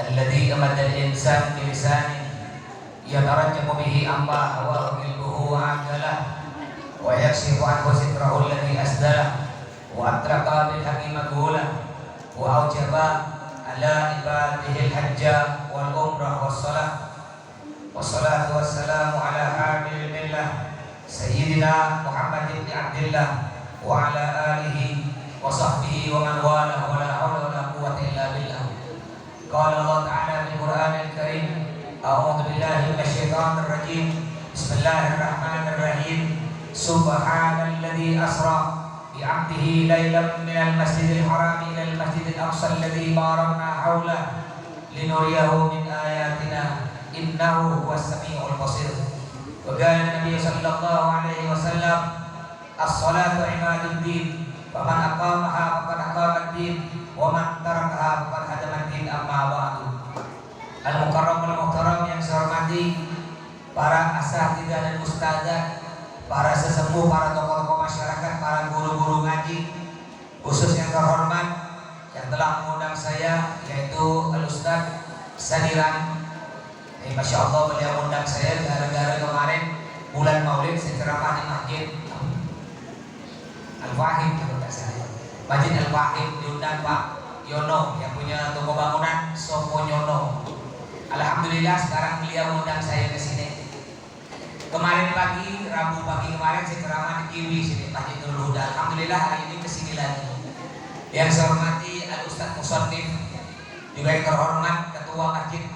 الذي أمد الإنسان بلسانه يترجم به عما هواه قلبه وعجله ويكشف عنه ستره الذي أسدله وأطرق بالحق مقوله وأوجب على عباده الحج والعمرة والصلاة والصلاة والسلام على حامل الملة سيدنا محمد بن عبد الله وعلى آله وصحبه ومن والاه ولا حول ولا قوة إلا بالله. قال الله تعالى في القرآن الكريم: أعوذ بالله من الشيطان الرجيم. بسم الله الرحمن الرحيم. سبحان الذي أسرى بعبده ليلا من المسجد الحرام إلى المسجد الأقصى الذي باركنا حوله لنريه من آياتنا إنه هو السميع البصير. وقال النبي صلى الله عليه وسلم: الصلاة عماد الدين فمن أقامها فقد أقام الدين ومن تركها faqad hadama din. Amma ba'du. Al-Mukarram wal-Muhtaram yang saya hormati para asatidzah dan ustadzah, para sesepuh, para tokoh-tokoh masyarakat, para guru-guru ngaji, khusus yang terhormat yang telah mengundang saya, yaitu Al-Ustadz Sadiran. Masya Allah, beliau mengundang saya gara-gara kemarin bulan Maulid saya ceramah di Masjid Al-Wahid, Masjid Al-Wahid, diundang Pak Yono yang punya toko bangunan Sopo Nyono. Alhamdulillah sekarang beliau mengundang saya ke sini. Kemarin pagi, Rabu pagi kemarin saya ceramah di Kiwi sini, Masjid Nurul Huda. Alhamdulillah hari ini ke sini lagi. Yang saya hormati Al-Ustadz Musannif, juga yang terhormat Ketua Masjid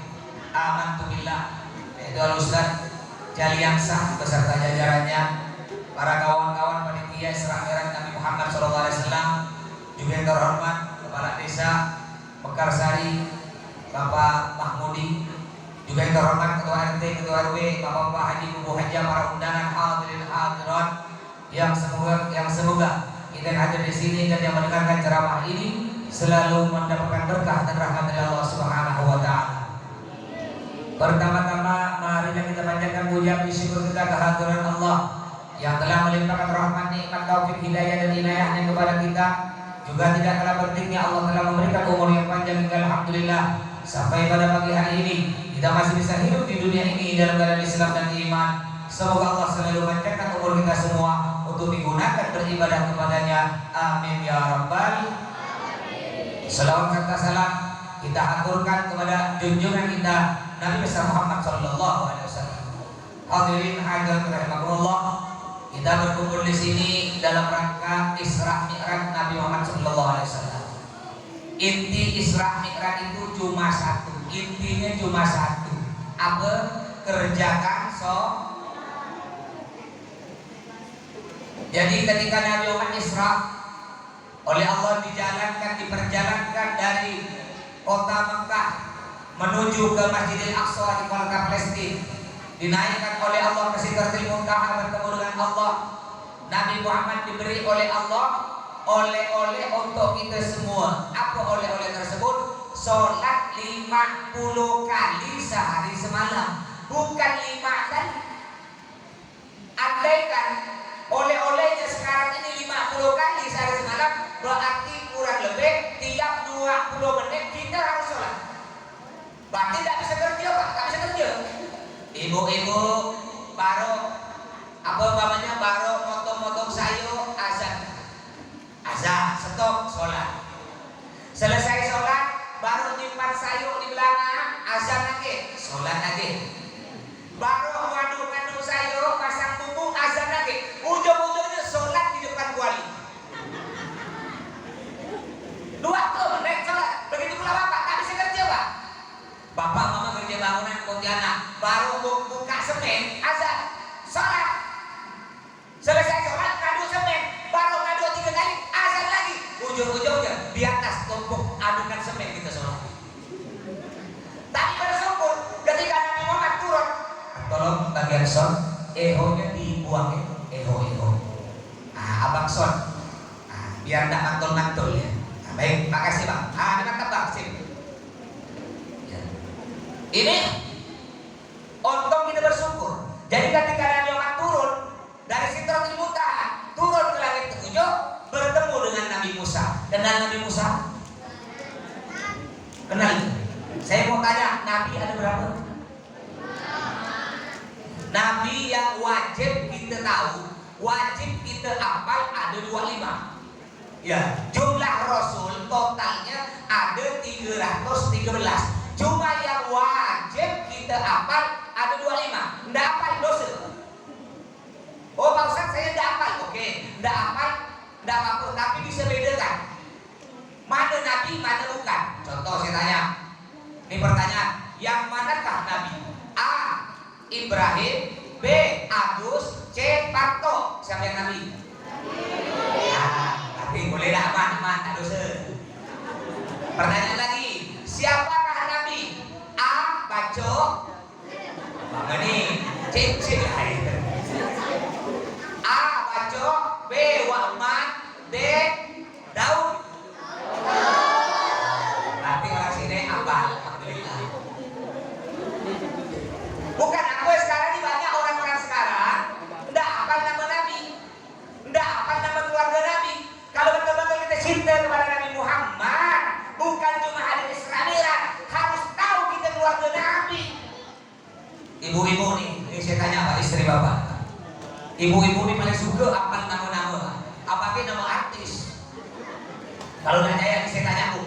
Amantu Billah, yaitu Al-Ustadz Jaliansah beserta jajarannya, para kawan-kawan panitia Isra Mi'raj Nabi Muhammad SAW, juga yang terhormat Kepala Desa Mekarsari Bapak Mahmudi, juga yang terhormat Ketua RT, Ketua RW, Bapak Haji Bubu Haja, para undangan hadirin hadirat yang semoga kita yang hadir di sini dan yang mendengarkan ceramah ini selalu mendapatkan berkah dan rahmat dari Allah Subhanahu wa taala. Pertama-tama mari kita panjatkan puja puji syukur kita kehadiran Allah yang telah melimpahkan rahmat, nikmat, taufik, hidayah dan inayahnya kepada kita. Juga tidak kalah pentingnya Allah telah memberikan umur yang panjang hingga alhamdulillah sampai pada pagi hari ini kita masih bisa hidup di dunia ini dalam keadaan Islam dan iman. Semoga Allah selalu panjangkan umur kita semua untuk digunakan beribadah kepadanya. Amin ya rabbal alamin. Salawat serta salam kita aturkan kepada junjungan kita Nabi besar Muhammad sallallahu alaihi wasallam. Hadirin hadirat rahimakumullah, kita berkumpul di sini dalam rangka Isra Mi'raj Nabi Muhammad sallallahu alaihi wasallam. Inti Isra Mi'raj itu cuma satu, intinya cuma satu. Apa? Kerjakan Jadi ketika Nabi Muhammad Isra oleh Allah diperjalankan dari kota Mekah menuju ke Masjidil Aqsa di kota Palestina, dinaikkan oleh Allah ke Sidratil Muntaha bertemu dengan Allah. Nabi Muhammad diberi oleh Allah oleh-oleh untuk kita semua. Apa oleh-oleh tersebut? Sholat 50 kali sehari semalam, bukan 5 kali. Andaikan oleh-olehnya sekarang ini 50 kali sehari semalam, berarti kurang lebih tiap 20 menit kita harus sholat. Berarti tidak bisa kerja Pak, tidak bisa kerja. Ibu-ibu baru baru motong-motong sayur, azan, stop sholat. Selesai sholat baru nyimpan sayur di belakang, azan lagi, sholat lagi. Baru ngaduk sayur, pasang bumbu, azan lagi. Ujung-ujungnya sholat di depan kuali. 20 menit sholat. Begitu pula bapak, tak bisa kerja Pak. Bapak mama kerja bangunan Pontianak, baru buka semen, azan, sholat. Selesai sholat, ngadu semen, baru ngadu 3 kali, azan lagi. Ujung-ujungnya di atas tumpuk adukan semen kita sholat. Tapi bersyukur ketika Nabi Muhammad turun, tolong bagian son, ehonya dibuang, eho. Abang son, biar tidak mantul-mantul ya. Baik, makasih Bang. Mantap Bang, sip. Ini untung kita bersyukur. Jadi ketika Nabi Muhammad turun dari Sidratul Muntaha, turun ke langit ketujuh, bertemu dengan Nabi Musa. Kenal Nabi Musa? Kenal? Saya mau tanya, Nabi ada berapa? Nabi yang wajib kita tahu, wajib kita hafal ada 25. Ya, jumlah Rasul totalnya ada 313. Cuma yang wajib kita hafal ada 25. Nggak hafal dosa. Oh Pak Ustaz, saya nggak hafal. Oke, nggak hafal, nggak apa-apa. Tapi bisa bedakan mana Nabi, mana bukan. Contoh saya tanya. Ini pertanyaan, yang manakah Nabi? A. Ibrahim, B. Agus, C. Parto. Siapa yang Nabi? Tapi boleh dah aman, tak dosa. Pertanyaan lagi, siapakah Nabi? A. Bacok, bangga nih, cek A. Bacok, B. Wa'man, D. Daud. Nanti orang sini apal, alhamdulillah. Bukan aku sekarang ini banyak orang-orang sekarang nggak hafal nama Nabi, nggak hafal nama keluarga Nabi. Kalau betul-betul kita cinta kepada Nabi Muhammad, bukan cuma hadis Isra Mi'raj, harus tahu kita keluarga Nabi. Ibu-ibu nih, ini saya tanya Pak istri Bapak. Ibu-ibu nih paling suka hafal nama-nama. Apalagi nama artis. Kalau nggak saya tanya Bu.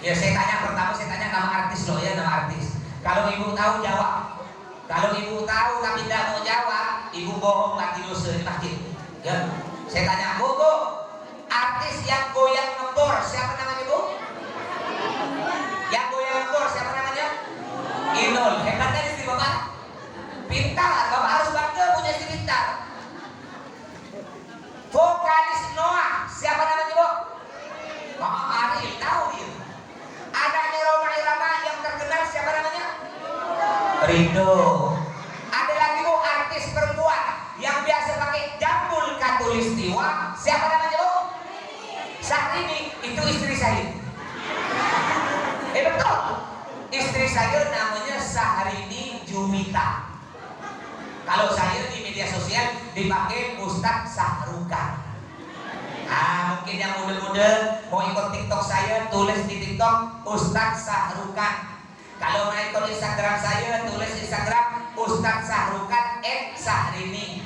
Ya saya tanya pertama, saya tanya nama artis loh ya, nama artis. Kalau ibu tahu jawab. Kalau ibu tahu tapi tidak mau jawab, ibu bohong lagi dosa di masjid. Ya, saya tanya Bu, artis yang goyang ngebor siapa namanya Bu? Yang goyang ngebor siapa namanya? Inul. Hebatnya istri Bapak. Pintar, Bapak harus bangga punya istri pintar. Vokalis Noah siapa namanya Bu? Bapak Ariel tahu dia. Adanya Roma Irama yang terkenal siapa namanya? Rido. Ada lagi Bu artis perempuan yang biasa pakai jambul katulistiwa siapa namanya Bu? Syahrini. Itu istri saya. Betul. Istri saya namanya Syahrini Jumita. Kalau saya di media sosial dipakai Ustadz Sahrukan. Mungkin yang muda-muda mau ikut TikTok saya, tulis di TikTok Ustadz Sahrukan. Kalau mau ikut Instagram saya, tulis Instagram Ustadz Sahrukan @Syahrini.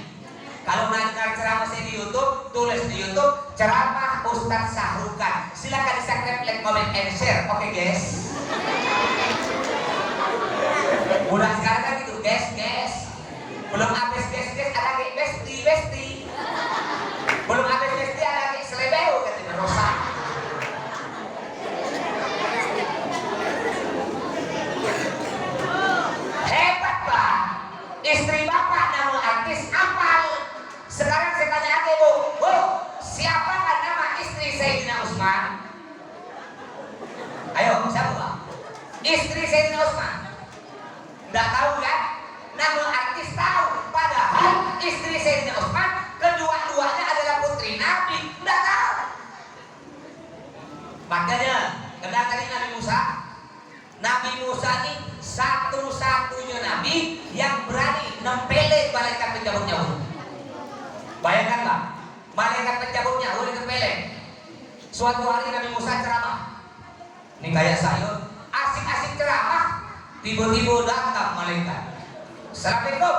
Kalau mau dengar ceramah saya di YouTube, tulis di YouTube ceramah Ustadz Sahrukan. Silakan di subscribe, like, comment, and share. Oke guys. Udah sekarang kan gitu guys. Belum habis guys ada besti. Belum habis besti ada selebeo katanya Rosa. Hebat Pak. Istri Bapak nama artis apal. Sekarang saya tanya lagi Bu, siapa nama istri Sayyidina Utsman? Ayo, siapa Pak? Istri Sayyidina Utsman. Nggak tahu kan? Nama artis tahu. Padahal istri Sayyidina Utsman kedua-duanya adalah putri Nabi. Nggak tahu. Makanya kenal tadi Nabi Musa. Nabi Musa ini satu-satunya Nabi yang berani nempelin malaikat pencabut nyawa. Bayangkan Pak, malaikat pencabut nyawa ditempelin. Suatu hari Nabi Musa ceramah. Ini kayak saya, asik-asik ceramah, tiba-tiba datang malaikat. Assalamualaikum.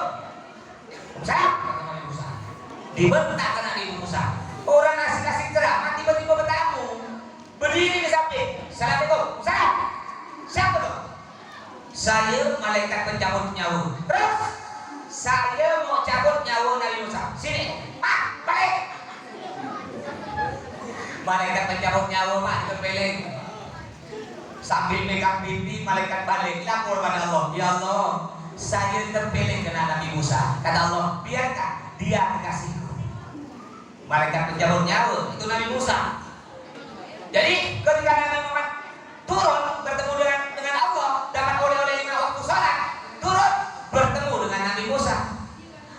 Saya kata Nabi Musa. Dibentak kena Nabi Musa. Orang asik-asik ceramah tiba-tiba bertamu. Berdiri di samping. Assalamualaikum. Saya. Siapa tuh? Saya malaikat pencabut nyawa. Terus saya mau cabut nyawa Nabi Musa. Sini. Balik. Malaikat pencabut nyawa Pak ditempelin. Sambil megang pipi malaikat balik lapor pada Allah. Ya Allah, saya ditempelin kena Nabi Musa. Kata Allah, biarkan dia kekasihku. Malaikat pencabut nyawa itu Nabi Musa. Jadi ketika Nabi Muhammad turun bertemu dengan Allah, dapat oleh-oleh 5 waktu salat, turun bertemu dengan Nabi Musa.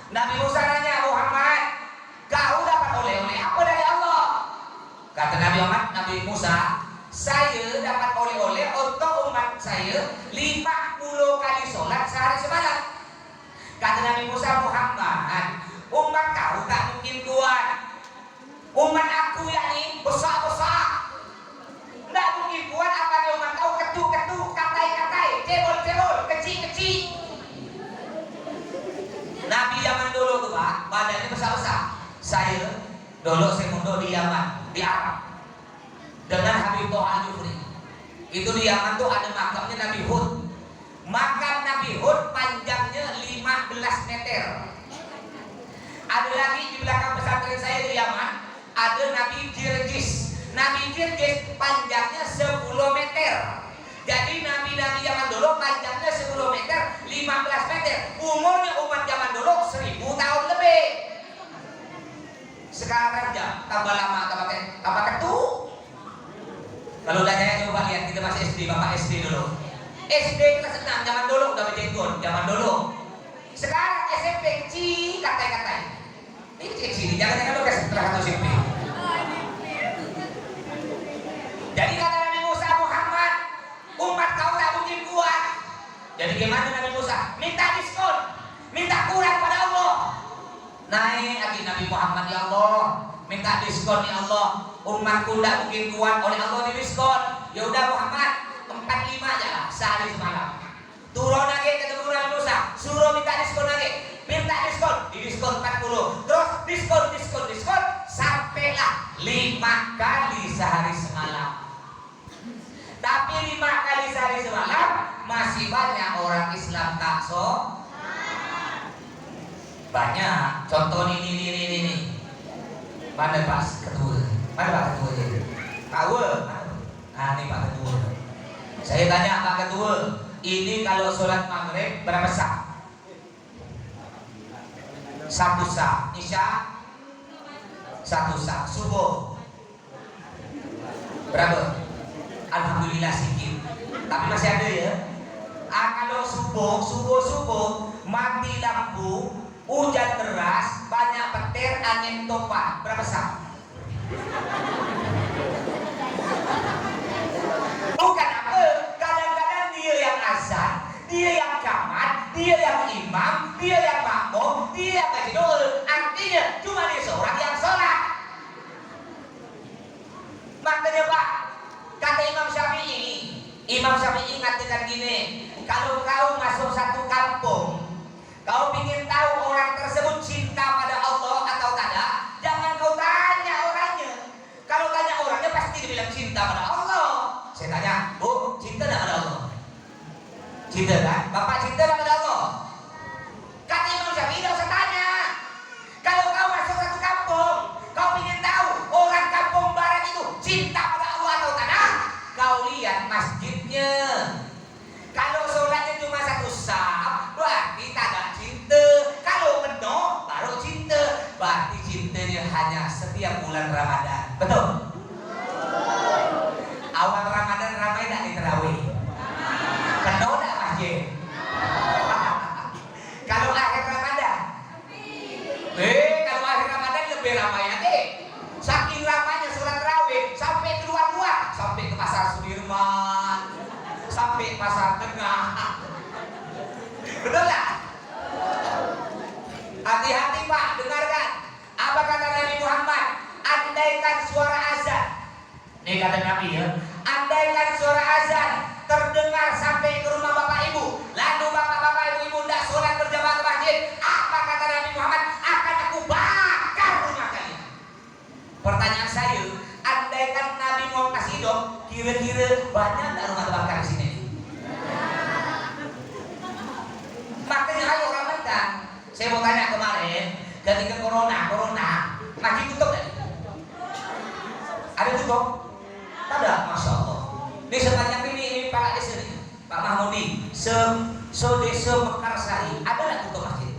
Nabi Musa nanya, Muhammad, kau dapat oleh-oleh apa dari Allah? Kata Nabi Muhammad, Nabi Musa, saya dapat oleh-oleh untuk umat saya 50 kali sholat sehari semalam. Kata Nabi Musa, Muhammad, umat kau tak mungkin kuat. Umat aku yakni besar-besar, tidak mungkin kuat. Apa umat kau ketuk-ketuk, katai-katai. Dulu saya mundur di Yaman, di Arab, dengan Habib Toha Al-Jufri. Itu di Yaman tuh ada makamnya Nabi Hud. Makam Nabi Hud panjangnya 15 meter. Ada lagi di belakang pesantren saya di Yaman, ada Nabi Jirjis. Nabi Jirjis panjangnya 10 meter. Jadi nabi-nabi zaman dulu panjangnya 10 meter, 15 meter. Umurnya umat zaman dulu 1000 tahun lebih. Sekarang ya tambah lama, tambah ketu. Kalau udah saya coba lihat, kita masih SD, bapak SD dulu. SD kelas 6 zaman dulu udah berjenggot, zaman dulu. Sekarang SMP katai-katai. Ini kecil, jangan-jangan lu kasih setelah satu SMP. Jadi kata Nabi Musa, Muhammad, umat kau tak mungkin kuat. Jadi gimana Nabi Musa? Minta diskon, minta kurang pada Allah. Naik lagi Nabi Muhammad, ya Allah, minta diskon ya Allah. Umatku tak mungkin kuat, oleh Allah di diskon. Ya udah Muhammad, 45 aja lah, sehari semalam. Turun lagi ketemu Nabi Musa, suruh minta diskon lagi. Minta diskon, di diskon 40. Terus diskon sampailah 5 kali sehari semalam. Tapi 5 kali sehari semalam masih banyak orang Islam tak banyak. Contoh ini. Mana Pak Ketua? Mana Pak Ketua ini? Tahu? Nah ini Pak Ketua. Saya tanya Pak Ketua, ini kalau sholat maghrib berapa sah? 1 sah. Isya 1 sah. Subuh berapa? Alhamdulillah sedikit, tapi masih ada ya. Kalau subuh mati lampu, hujan deras, banyak petir, angin topan, berapa sah? Bukan apa, kadang-kadang dia yang azan, dia yang kamat, dia yang imam, dia yang makmum, dia yang majnun. Artinya cuma dia seorang yang sholat. Makanya Pak, kata Imam Syafi'i ngatakan gini, kalau kau masuk satu kampung, kau ingin tahu orang tersebut cinta pada Allah atau tidak, jangan kau tanya orangnya. Kalau tanya orangnya pasti dia bilang cinta pada Allah. Saya tanya, Bu, cinta tidak pada Allah? Cinta kan? Bapak cinta tidak pada Allah? Kata Imam Syafi'i, tidak usah tanya. Kalau kau masuk satu kampung, kau ingin tahu orang kampung barat itu cinta pada Allah atau tidak, kau lihat masjidnya. Kalau sholatnya cuma 1 saf, berarti tak ada cinta. Kalau penuh, baru cinta. Berarti cintanya hanya setiap bulan Ramadan. Betul? Awal Ramadan ramai tak di tarawih? Penuh tak masjid? Kalau akhir Ramadan? Kalau akhir Ramadan lebih ramai lagi. Saking ramainya sholat tarawih sampai keluar-luar, sampai ke Pasar Sudirman, sampai Pasar Tengah. Betul tak? Hati-hati Pak, dengarkan apa kata Nabi Muhammad. Andaikan suara azan, ini kata Nabi ya, andaikan suara azan terdengar sampai ke rumah bapak ibu, lalu bapak-bapak ibu tidak sholat berjamaah ke masjid, apa kata Nabi Muhammad? Akan aku bakar rumah kalian. Pertanyaan saya, andaikan Nabi mau kasih hidup, kira-kira banyak tak rumah terbakar di sini? Makanya ayo ramaikan. Saya mau tanya kemarin, ketika corona, masjid tutup tadi? Ada tutup? Ada, masya Allah. Ini sepanjang ini Pak di sini, Pak Mahmudi, desa Mekarsari, ada nggak tutup masjid?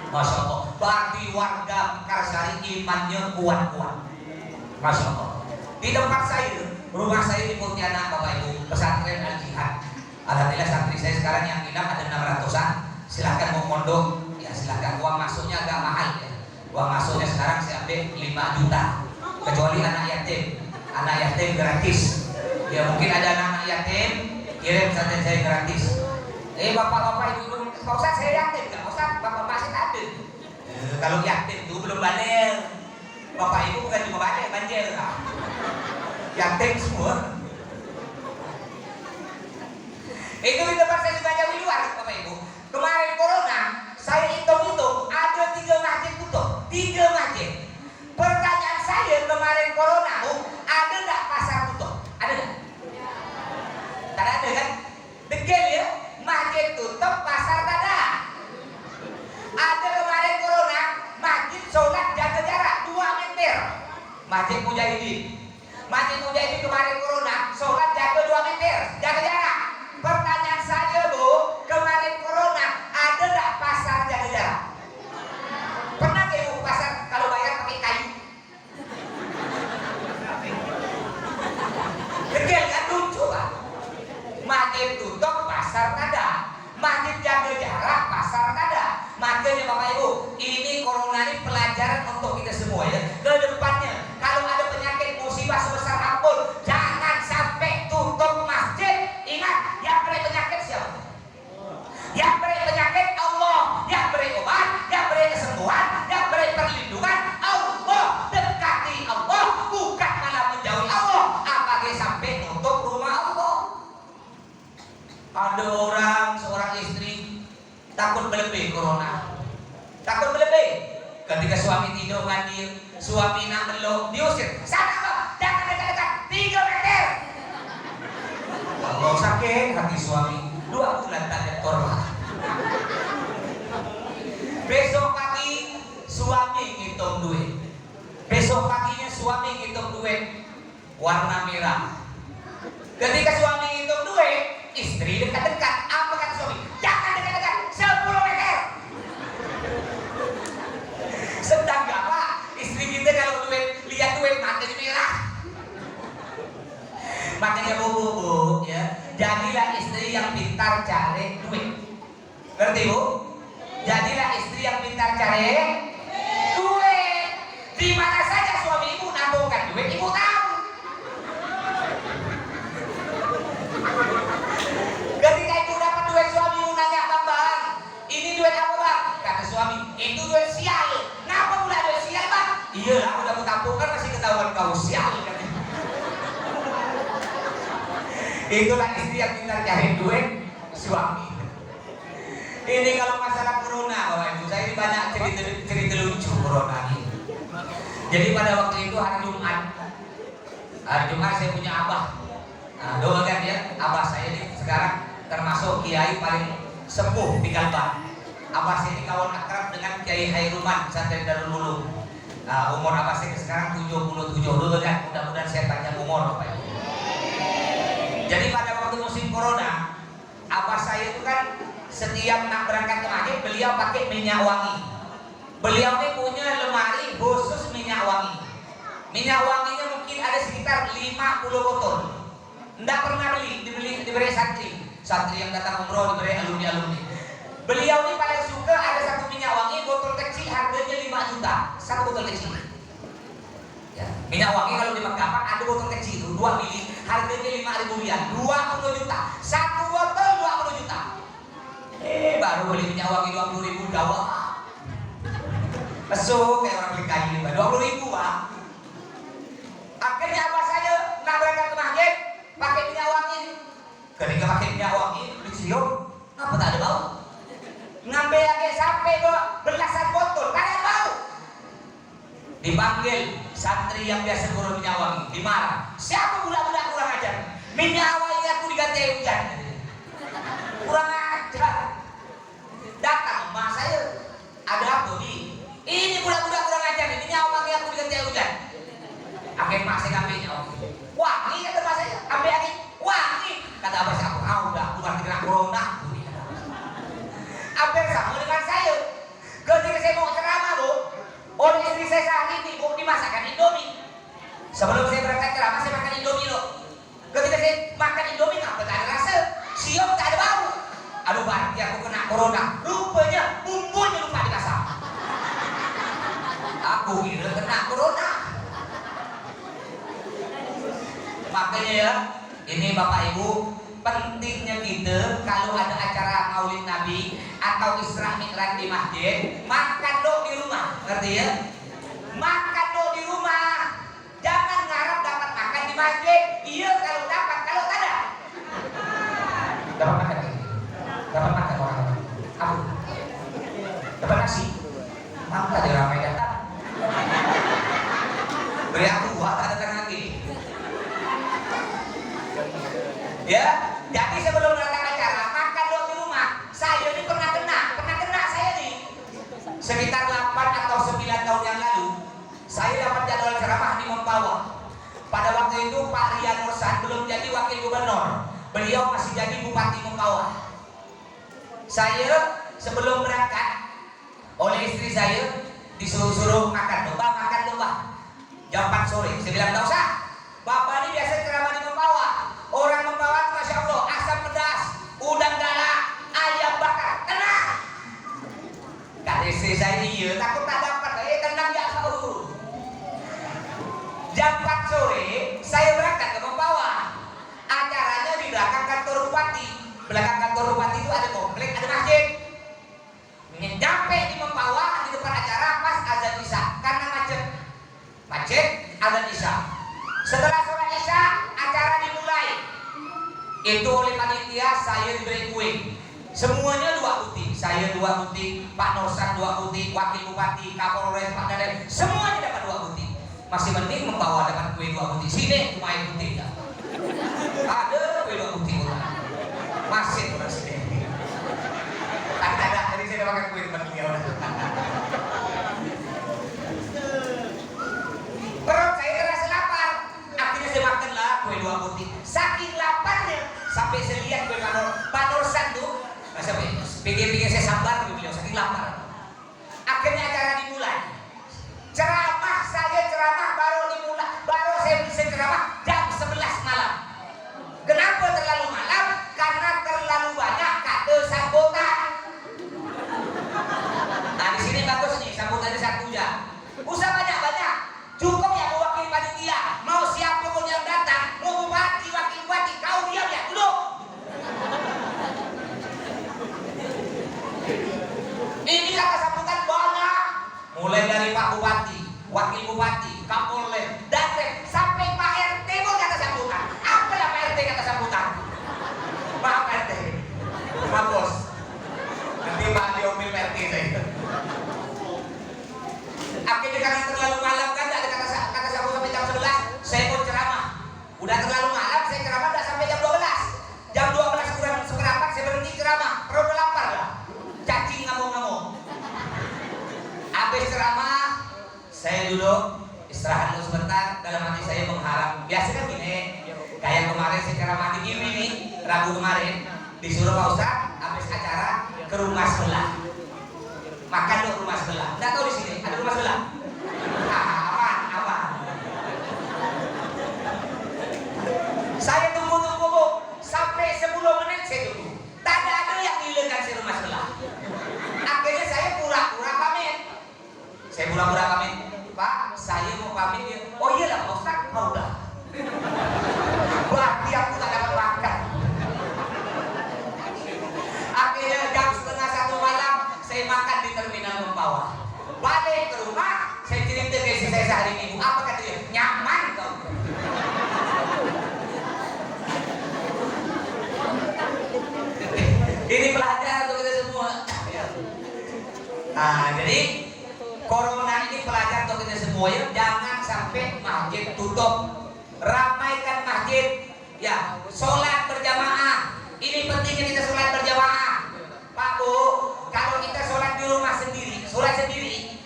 Masya Allah. Berarti warga Mekarsari imannya kuat-kuat. Masya Allah. Di tempat saya, rumah saya di Pontianak, Bapak Ibu, pesantren Al-Jihad. Alhamdulillah santri saya sekarang yang nginap ada 600-an. Silahkan mau mondok, ya silahkan. Uang masuknya agak mahal ya. Uang masuknya sekarang saya ambil 5 juta. Kecuali anak yatim gratis. Ya mungkin ada anak yatim, kirim pesantren saya gratis. Bapak-bapak ibu, Pak Ustaz saya yatim nggak? Ustaz, bapak masih tak ada. Kalau yatim itu belum balik. Bapak ibu bukan cuma balik, banjir lah. Yatim semua. Itu di tempat saya juga jauh di luar, Bapak Ibu. Kemarin corona, saya hitung-hitung ada 3 masjid tutup, 3 masjid. Masjid Mujahidin. Masjid Mujahidin kemarin corona, sholat jaga 2 meter, jaga jarak. Pertanyaan saya Bu, kemarin corona ada nggak pasar jaga jarak? Pernah nggak Ibu ke pasar kalau bayar pakai kayu? Kecil kan, lucu kan? Masjid tutup, pasar ada. Masjid jaga jarak, pasar ada. Makanya Bapak Ibu, ini corona ini pelajaran untuk kita semua ya. Ke depannya, kalau ada penyakit musibah sebesar apapun, jangan sampai tutup masjid. Ingat, yang beri penyakit siapa? Yang beri penyakit Allah, yang beri obat, yang beri kesembuhan, yang beri perlindungan Allah. Dekati Allah, bukan malah menjauhi Allah. Apalagi sampai tutup rumah Allah. Ada orang, seorang istri takut berlebih corona, takut berlebih. Ketika suami tidur ngandir, suami nak meluk, diusir, sana Bang, jangan dekat-dekat, 3 meter. Allah sakit hati suami, 2 bulan tak ada korban. Besok pagi suami ngitung duit, besok paginya suami ngitung duit warna merah. Ketika suami ngitung duit, istri dekat-dekat. Apa kata suami? Jangan dekat-dekat, 10 meter. Sedang gak Pak? Istri kita kalau lihat duit matanya merah. Makanya Bu, ya, jadilah istri yang pintar cari duit. Ngerti Bu? Jadilah istri yang pintar cari duit. Di mana saja suami ibu nabungkan duit, ibu tahu. Ketika ibu dapat duit, suami ibu nanya, Bang, ini duit apa Bang? Kata suami, itu duit sial. Kenapa pula duit sial Bang? Iyalah, udah kutampungkan masih ketahuan kau sial. Itulah istri yang pintar cari duit suami. Ini kalau masalah corona Bapak Ibu, saya ini banyak cerita lucu corona ini. Jadi pada waktu itu hari Jumat saya punya abah. Nah, doakan ya, abah saya ini sekarang termasuk kiai paling sepuh di Kalbar. Abah saya ini kawan akrab dengan Kiai Hairuman Santri Darul Ulum. Nah, umur abah saya sekarang 77 dulu kan, mudah-mudahan saya panjang umur Bapak Ibu. Jadi pada waktu musim corona, abah saya itu kan setiap nak berangkat ke masjid, beliau pakai minyak wangi. Beliau ini punya lemari khusus minyak wangi. Minyak wanginya mungkin ada sekitar 50 botol. Nggak pernah diberi santri yang datang umroh, diberi alumni. Beliau ini paling suka ada satu minyak wangi botol kecil, harganya 5 juta, satu botol kecil. Ya, minyak wangi kalau di Makassar ada botol kecil itu 2 mili, harganya 5.000 rial, 20 juta, satu botol 20 juta. Baru beli minyak wangi 20.000 dawa. Masuk kayak orang beli kayu 20.000 Pak. Akhirnya apa saja nak berangkat ke masjid pakai minyak wangi. Ketika pakai minyak wangi, disium, apa tak ada bau? Ngambil lagi sampai belasan botol, tak ada bau. Dipanggil santri yang biasa guru minyak wangi, dimarah. Siapa budak-budak kurang ajar? Minyak wangi aku diganti hujan. Kurang ajar. Datang emak saya, ada apa Bi? Ini budak-budak kurang ajar, minyak wangi aku diganti hujan. Akhirnya emak saya ngambil minyak wangi. Wangi kata emak saya, ambil lagi. Wangi kata abah saya, udah aku ngerti kena corona. Hampir sama dengan saya. Ketika saya mau ceramah Bu, oleh istri saya saat ini Bu, dimasakkan Indomie. Sebelum saya berangkat ceramah, saya makan Indomie loh. Ketika saya makan Indomie, apa tak ada rasa, siom tak ada bau. Aduh berarti aku kena corona. Rupanya bumbunya lupa dikasih. Aku kira kena corona. Makanya ya, ini Bapak Ibu, pentingnya kita kalau ada acara Maulid Nabi atau Isra Mi'raj di masjid, makan dong di rumah, ngerti ya? Makan dong di rumah, jangan ngarep dapat makan di masjid. Iya kalau dapat, kalau tak ada. Dapat makan, dapat makan orang. Apa? Dapat nasi. Maka ada ramai datang. Beri aku buat tak datang lagi. Ya, jadi sebelum datang acara makan dong di rumah. Saya ini pernah kena saya nih. Sekitar 8 atau 9 tahun yang Bupati Mempawah. Saya sebelum berangkat oleh istri saya disuruh makan domba jam 4 sore. Saya bilang tak usah, bapak ini biasa ceramah di Mempawah. Orang Mempawah Masya Allah asam pedas, udang galak, ayam bakar, tenang. Kata istri saya, iya takut tak dapat, tenang ya kau. Jam 4 sore saya berangkat ke Mempawah. Acaranya di belakang kantor bupati. Belakang kantor bupati itu ada komplek, ada masjid. Nyampe di Mempawah di depan acara pas azan isya karena macet azan isya. Setelah sholat isya acara dimulai. Itu oleh panitia saya diberi kue. Semuanya 2 putih. Saya 2 putih, Pak Norsan 2 putih, Wakil Bupati, Kapolres, Pak Dadan, semuanya dapat 2 putih. Masih mending Mempawah dapat kue 2 putih. Sini cuma air putih ya. Ada kue 2 putih orang. Masih orang sini. Tak ada, jadi saya makan kue depan dia orang. Perut saya terasa lapar. Akhirnya saya makanlah kue 2 putih. Saking laparnya sampai saya lihat kue Pak Norsan tuh. Sampai pikir-pikir saya sabar dengan beliau saking lapar. Akhirnya acara dimulai. Saya ceramah baru dimulai, baru saya bisa ceramah jam 11 malam. Kenapa terlalu malam? Karena terlalu banyak kata sambutan. Nah di sini bagus nih sambutannya 1 jam. Usah banyak-banyak, cukup ya mewakili panitia. Mau siapa pun yang datang, mau bupati, wakil bupati, kau diam ya, duduk. Ini kata sambutan banyak, mulai dari Pak Bupati, Wakil Bupati, Kapolres, Danrem, sampai Pak RT pun kata sambutan. Apa lah Pak RT kata sambutan? Maaf Pak RT, maaf bos. Nanti Pak diomil Pak RT saya. Akhirnya karena terlalu malam kan ada kata sambutan sampai jam 11, saya pun ceramah. Udah terlalu malam, saya ceramah udah sampai jam 12. Jam 12 kurang seperempat saya berhenti ceramah. Perut lapar lah. Cacing ngamuk-ngamuk. Habis ceramah, saya duduk istirahat dulu sebentar. Dalam hati saya mengharap. Biasa kan gini, kayak kemarin saya ceramah di Giri nih, Rabu kemarin disuruh Pak Ustadz habis acara ke rumah sebelah. Makan dulu rumah sebelah. Nggak tahu di sini ada rumah sebelah. Aman. Saya tunggu sampai 10 menit saya tunggu. Tak ada yang ngilekan si rumah sebelah. Akhirnya saya pura-pura pamit. Pak, saya mau pamit ya. Oh iyalah Pak Ustadz, mau dah. Berarti aku tak dapat makan. Akhirnya jam 12:30 malam saya makan di terminal Mempawah. Balik ke rumah, saya cerita ke istri saya sehari minggu. Apa kata dia? Nyaman kau. Ini pelajaran untuk kita semua. Nah, jadi corona ini pelajaran untuk kita semua ya. Jangan sampai masjid tutup. Ramaikan masjid. Ya, sholat berjamaah. Ini pentingnya kita sholat berjamaah. Pak Bu, kalau kita sholat di rumah sendiri, sholat sendiri,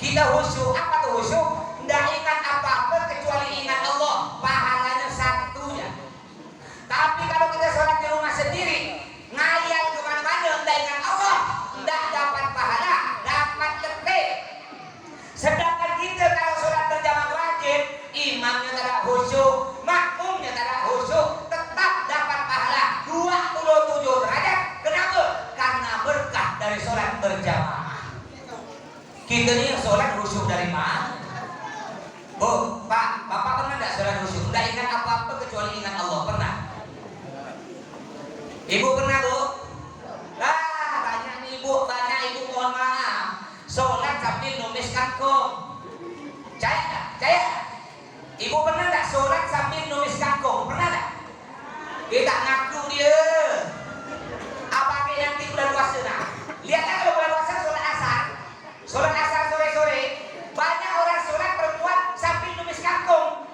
kita khusyuk. Apa tuh khusyuk? Tidak ingat apa-apa kecuali ingat Allah. Pahalanya satunya. Tapi kalau kita sholat di rumah sendiri, ngayal kemana-mana, tidak ingat Allah, tidak dapat pahala, dapat letih. Sedangkan kita kalau sholat berjamaah wajib, imamnya tidak khusyuk, makmumnya tidak khusyuk, tetap dapat pahala 27 derajat. Kenapa? Karena berkah dari sholat berjamaah. Kita ini yang sholat khusyuk dari mana? Bu, Pak, Bapak pernah tidak sholat khusyuk? Tidak ingat apa-apa kecuali ingat Allah. Pernah? Ibu pernah Bu? Banyak ibu mohon maaf. Sholat sambil numis kangkung. Caya? Ibu pernah tak sholat sambil numis kangkung? Pernah tak? Dia tak ngaku dia. Apakah nanti bulan puasa nak? Lihatlah kalau bulan puasa sholat asar sore-sore, banyak orang sholat perempuan sambil numis kangkung.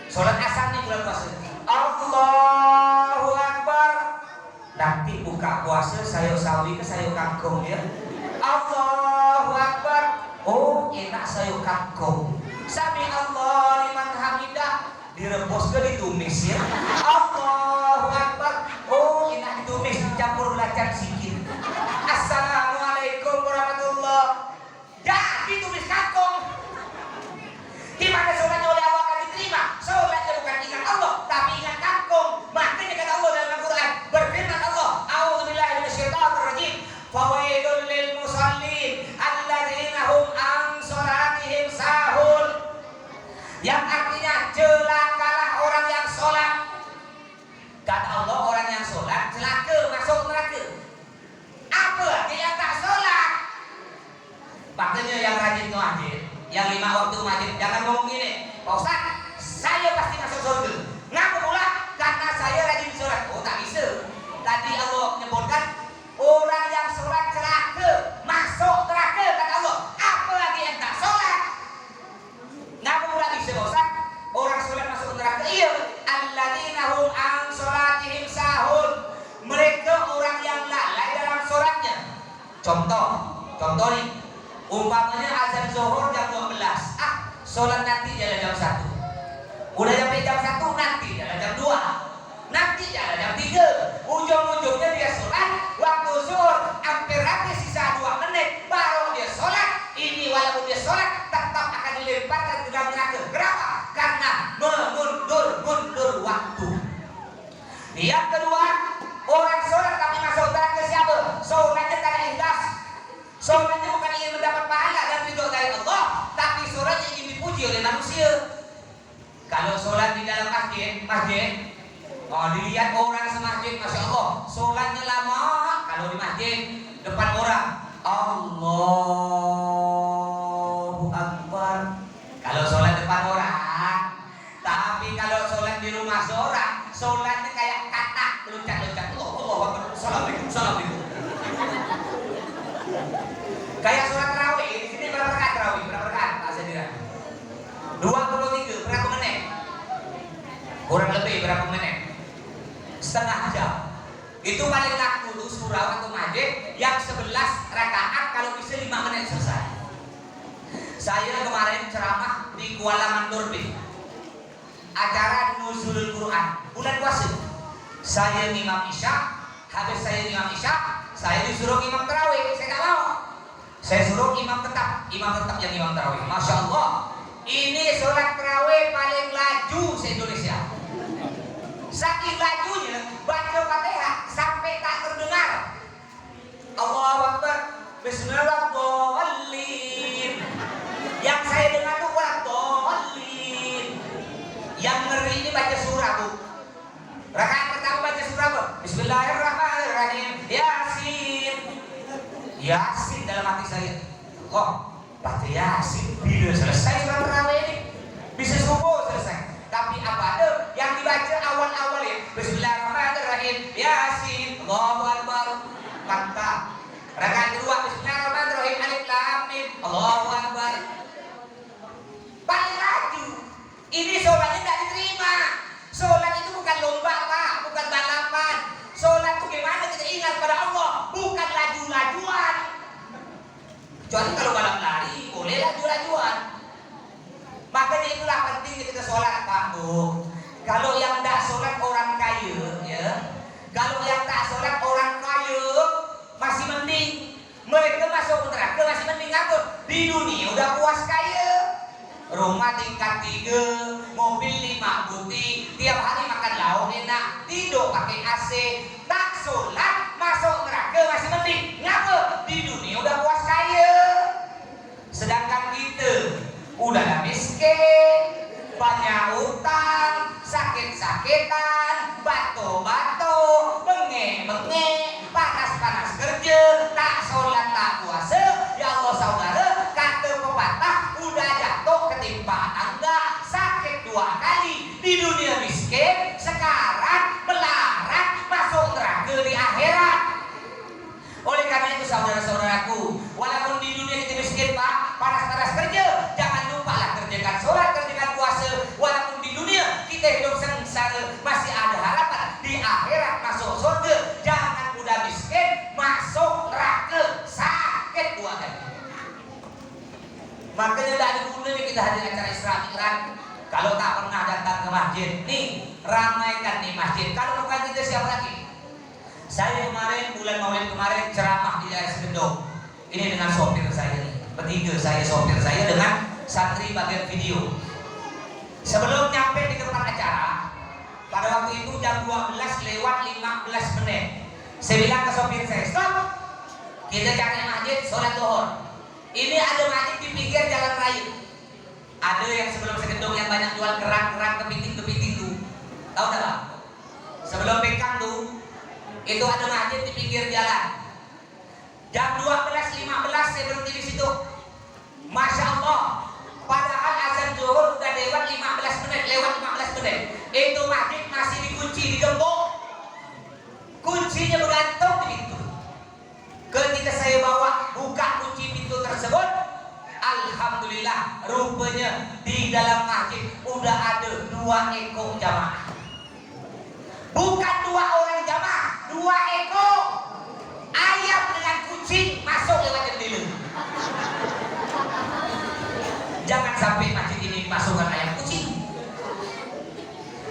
Sholat asar nih bulan puasa. Allahu Akbar. Nanti buka puasa sayur sawi ke sayur kangkung ya. Allahu Akbar. Oh enak sayur kangkung. Sami Allah liman hamidah. Direbus ke ditumis ya. Allahu Akbar. Oh enak itu campur belacan sikit. Assalamualaikum warahmatullah. Jadi tulis kangkung. Gimana sholatnya oleh Allah akan diterima? Sholatnya bukan ingat Allah, tapi ingat kangkung. Makanya kata Allah dalam Al-Quran, berfirman Allah, a'udzubillahi minasyaitonir rajim, fawailul lil musallin alladzina hum an sholatihim sahun. Yang artinya celakalah orang yang sholat. Kata Allah, orang yang sholat celaka masuk neraka. Apa dia yang tak sholat? Makanya yang rajin masjid, yang 5 waktu masjid, jangan ngomong gini, Pak Ustaz, saya pasti masuk surga. Ngapa pula? Karena saya rajin sholat. Oh, tak bisa. Tadi Allah menyebutkan orang yang sholat celaka masuk neraka, kata Allah. Apa lagi yang tak sholat? Ngapa pula bisa, Pak Ustaz? Orang sholat masuk neraka. Iya, alladzina hum an sholatihim sahun. Mereka orang yang lalai dalam sholatnya. Contoh nih, umpamanya azan zuhur jam 12. Sholat nanti jalan jam 1. Udah sampai jam 1 nanti jalan jam 2. Nanti jalan jam 3. Ujung-ujungnya dia sholat waktu zuhur hampir habis sisa 2 menit baru dia sholat. Ini walaupun dia sholat tetap akan dilemparkan ke dalam neraka. Kenapa? Karena mengundur waktu. Yang kedua, orang sholat tapi masuk neraka siapa? Sholatnya tak ada ikhlas. Sholatnya bukan ingin mendapat pahala dan ridho dari Allah, tapi sholatnya ingin dipuji oleh manusia. Kalau sholat di dalam masjid, dilihat orang semasjid, masya Allah, sholatnya lama. Kalau di masjid depan orang, Allahu Akbar. Kalau sholat depan orang, tapi kalau sholat di rumah seorang, sholatnya kayak katak, loncat-loncat. Allahu Akbar, Assalamualaikum. Kayak sholat tarawih. Di sini berapa rakaat tarawih? Berapa rakaat? Asal 23. Berapa menit? Kurang lebih berapa menit? Setengah jam. Itu paling laku tuh surah atau masjid yang 11 rakaat, kalau bisa 5 menit selesai. Saya kemarin ceramah di Kuala Mandurbi, acara Nuzulul Quran bulan puasa. Saya imam isya, habis saya imam isya, saya disuruh imam tarawih. Saya tak mau. Saya suruh imam tetap yang imam tarawih. Masya Allah, ini sholat tarawih paling laju se-Indonesia. Saking lajunya, baca Fatihah sampai tak terdengar. Allahu Akbar, Bismillahirrahmanirrahim. Yang saya dengar tuh waladzallin. Yang ngeri ini baca surah, Bu. Rakaat pertama baca surah apa? Bismillahirrahmanirrahim. Yasin dalam hati saya. Kok baca Yasin bila selesai surah tarawih ini? Bisa subuh selesai. Tapi apa ada yang dibaca awal-awal ya? Bismillahirrahmanirrahim. Yasin. Allahu Akbar. Mantap. Rakaat kedua Bismillahirrahmanirrahim. Alif Lam Mim. Allahu Akbar. Paling laju. Ini sholatnya tidak diterima. Sholat itu bukan lomba, Pak, bukan balapan. Sholat itu gimana kita ingat pada Allah, bukan laju-lajuan. Kecuali kalau balap lari, boleh laju-lajuan. Makanya itulah penting kita sholat, Pak, Bu. Kalau yang tidak sholat orang kaya, ya. Kalau yang tak sholat orang kaya, masih mending. Mereka masuk neraka masih mending apa? Di dunia udah puas kaya. Rumah tingkat 3, mobil 5 buti, tiap hari makan lauk enak, tidur pakai AC, tak sholat masuk neraka masih mending. Ngapa? Di dunia udah puas kaya. Sedangkan kita udah miskin, banyak utang, sakit-sakitan, batuk-batuk, bengek-bengek, panas-panas kerja, tak sholat tak puasa. Ya Allah saudara, kata pepatah, udah jatuh ketimpa tangga, sakit 2 kali, di dunia miskin, sekarang melarat masuk neraka di akhirat. Oleh karena itu saudara-saudaraku, walaupun di dunia kita miskin, Pak, panas-panas kerja, jangan lupa lah kerjakan sholat, kerjakan puasa. Walaupun di dunia kita hidup sengsara, masih ada harapan di akhirat masuk surga. Jangan mudah miskin masuk neraka, sakit 2 kali. Makanya dari dulu kita hadir acara Isra Mi'raj. Kalau tak pernah datang ke masjid, nih ramaikan nih masjid. Kalau bukan kita siapa lagi? Saya kemarin bulan Maulid kemarin ceramah di daerah Segendong. Ini dengan sopir saya nih, bertiga saya sopir saya dengan santri bagian video. Sebelum nyampe di tempat acara, pada waktu itu jam 12:15 menit, saya bilang ke sopir saya, stop, kita cari masjid sholat zuhur. Ini ada masjid di pinggir jalan raya. Ada yang sebelum Segendong yang banyak jual kerang-kerang kepiting tuh, tahu tak? Sebelum Pekang tuh, itu ada masjid di pinggir jalan. Jam 12:15 saya berhenti di situ. Masya Allah, padahal azan zuhur udah lewat 15 menit. Itu masjid masih dikunci, digembok. Kuncinya bergantung di pintu. Ketika saya bawa buka kunci pintu tersebut, alhamdulillah, rupanya di dalam masjid udah ada 2 ekor jamaah. Bukan 2 orang jamaah, 2 ekor ayam dengan kucing masuk lewat jendela. Jangan sampai masjid ini dimasukkan ayam kucing.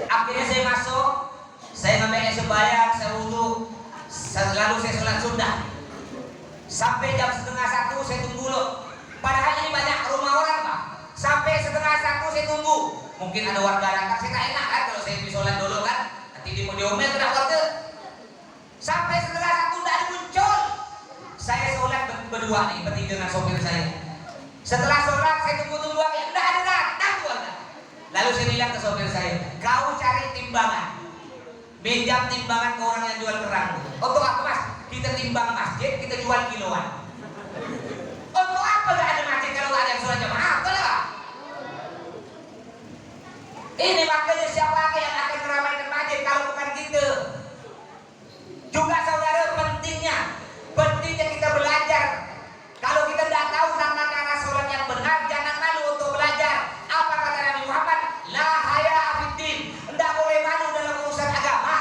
Akhirnya saya masuk, saya ngambil sembahyang, saya wudhu, lalu saya sholat sunnah. Sampai jam 12:30 saya tunggu loh. Padahal ini banyak rumah orang Pak. Sampai 12:30 saya tunggu. Mungkin ada warga datang, saya tak enak kan kalau saya pergi sholat dulu kan. Nanti di diomel kena warga. Sampai 12:30 tidak muncul. Saya sholat berdua nih, bertiga dengan sopir saya. Setelah sholat saya tunggu lagi, tidak ada datang warga. Lalu saya bilang ke sopir saya, kau cari timbangan, pinjam timbangan ke orang yang jual kerang. Untuk apa mas? Kita timbang masjid, kita jual kiloan. Untuk apa gak ada masjid kalau gak ada yang sholat jamaah? Apalah. Ini makanya siapa yang akan meramaikan masjid kalau bukan kita? Juga saudara, pentingnya kita belajar. Kalau kita tidak tahu tata cara sholat yang benar, jangan malu untuk belajar. Apa kata Nabi Muhammad? La haya fiddin. Tidak boleh malu dalam urusan agama.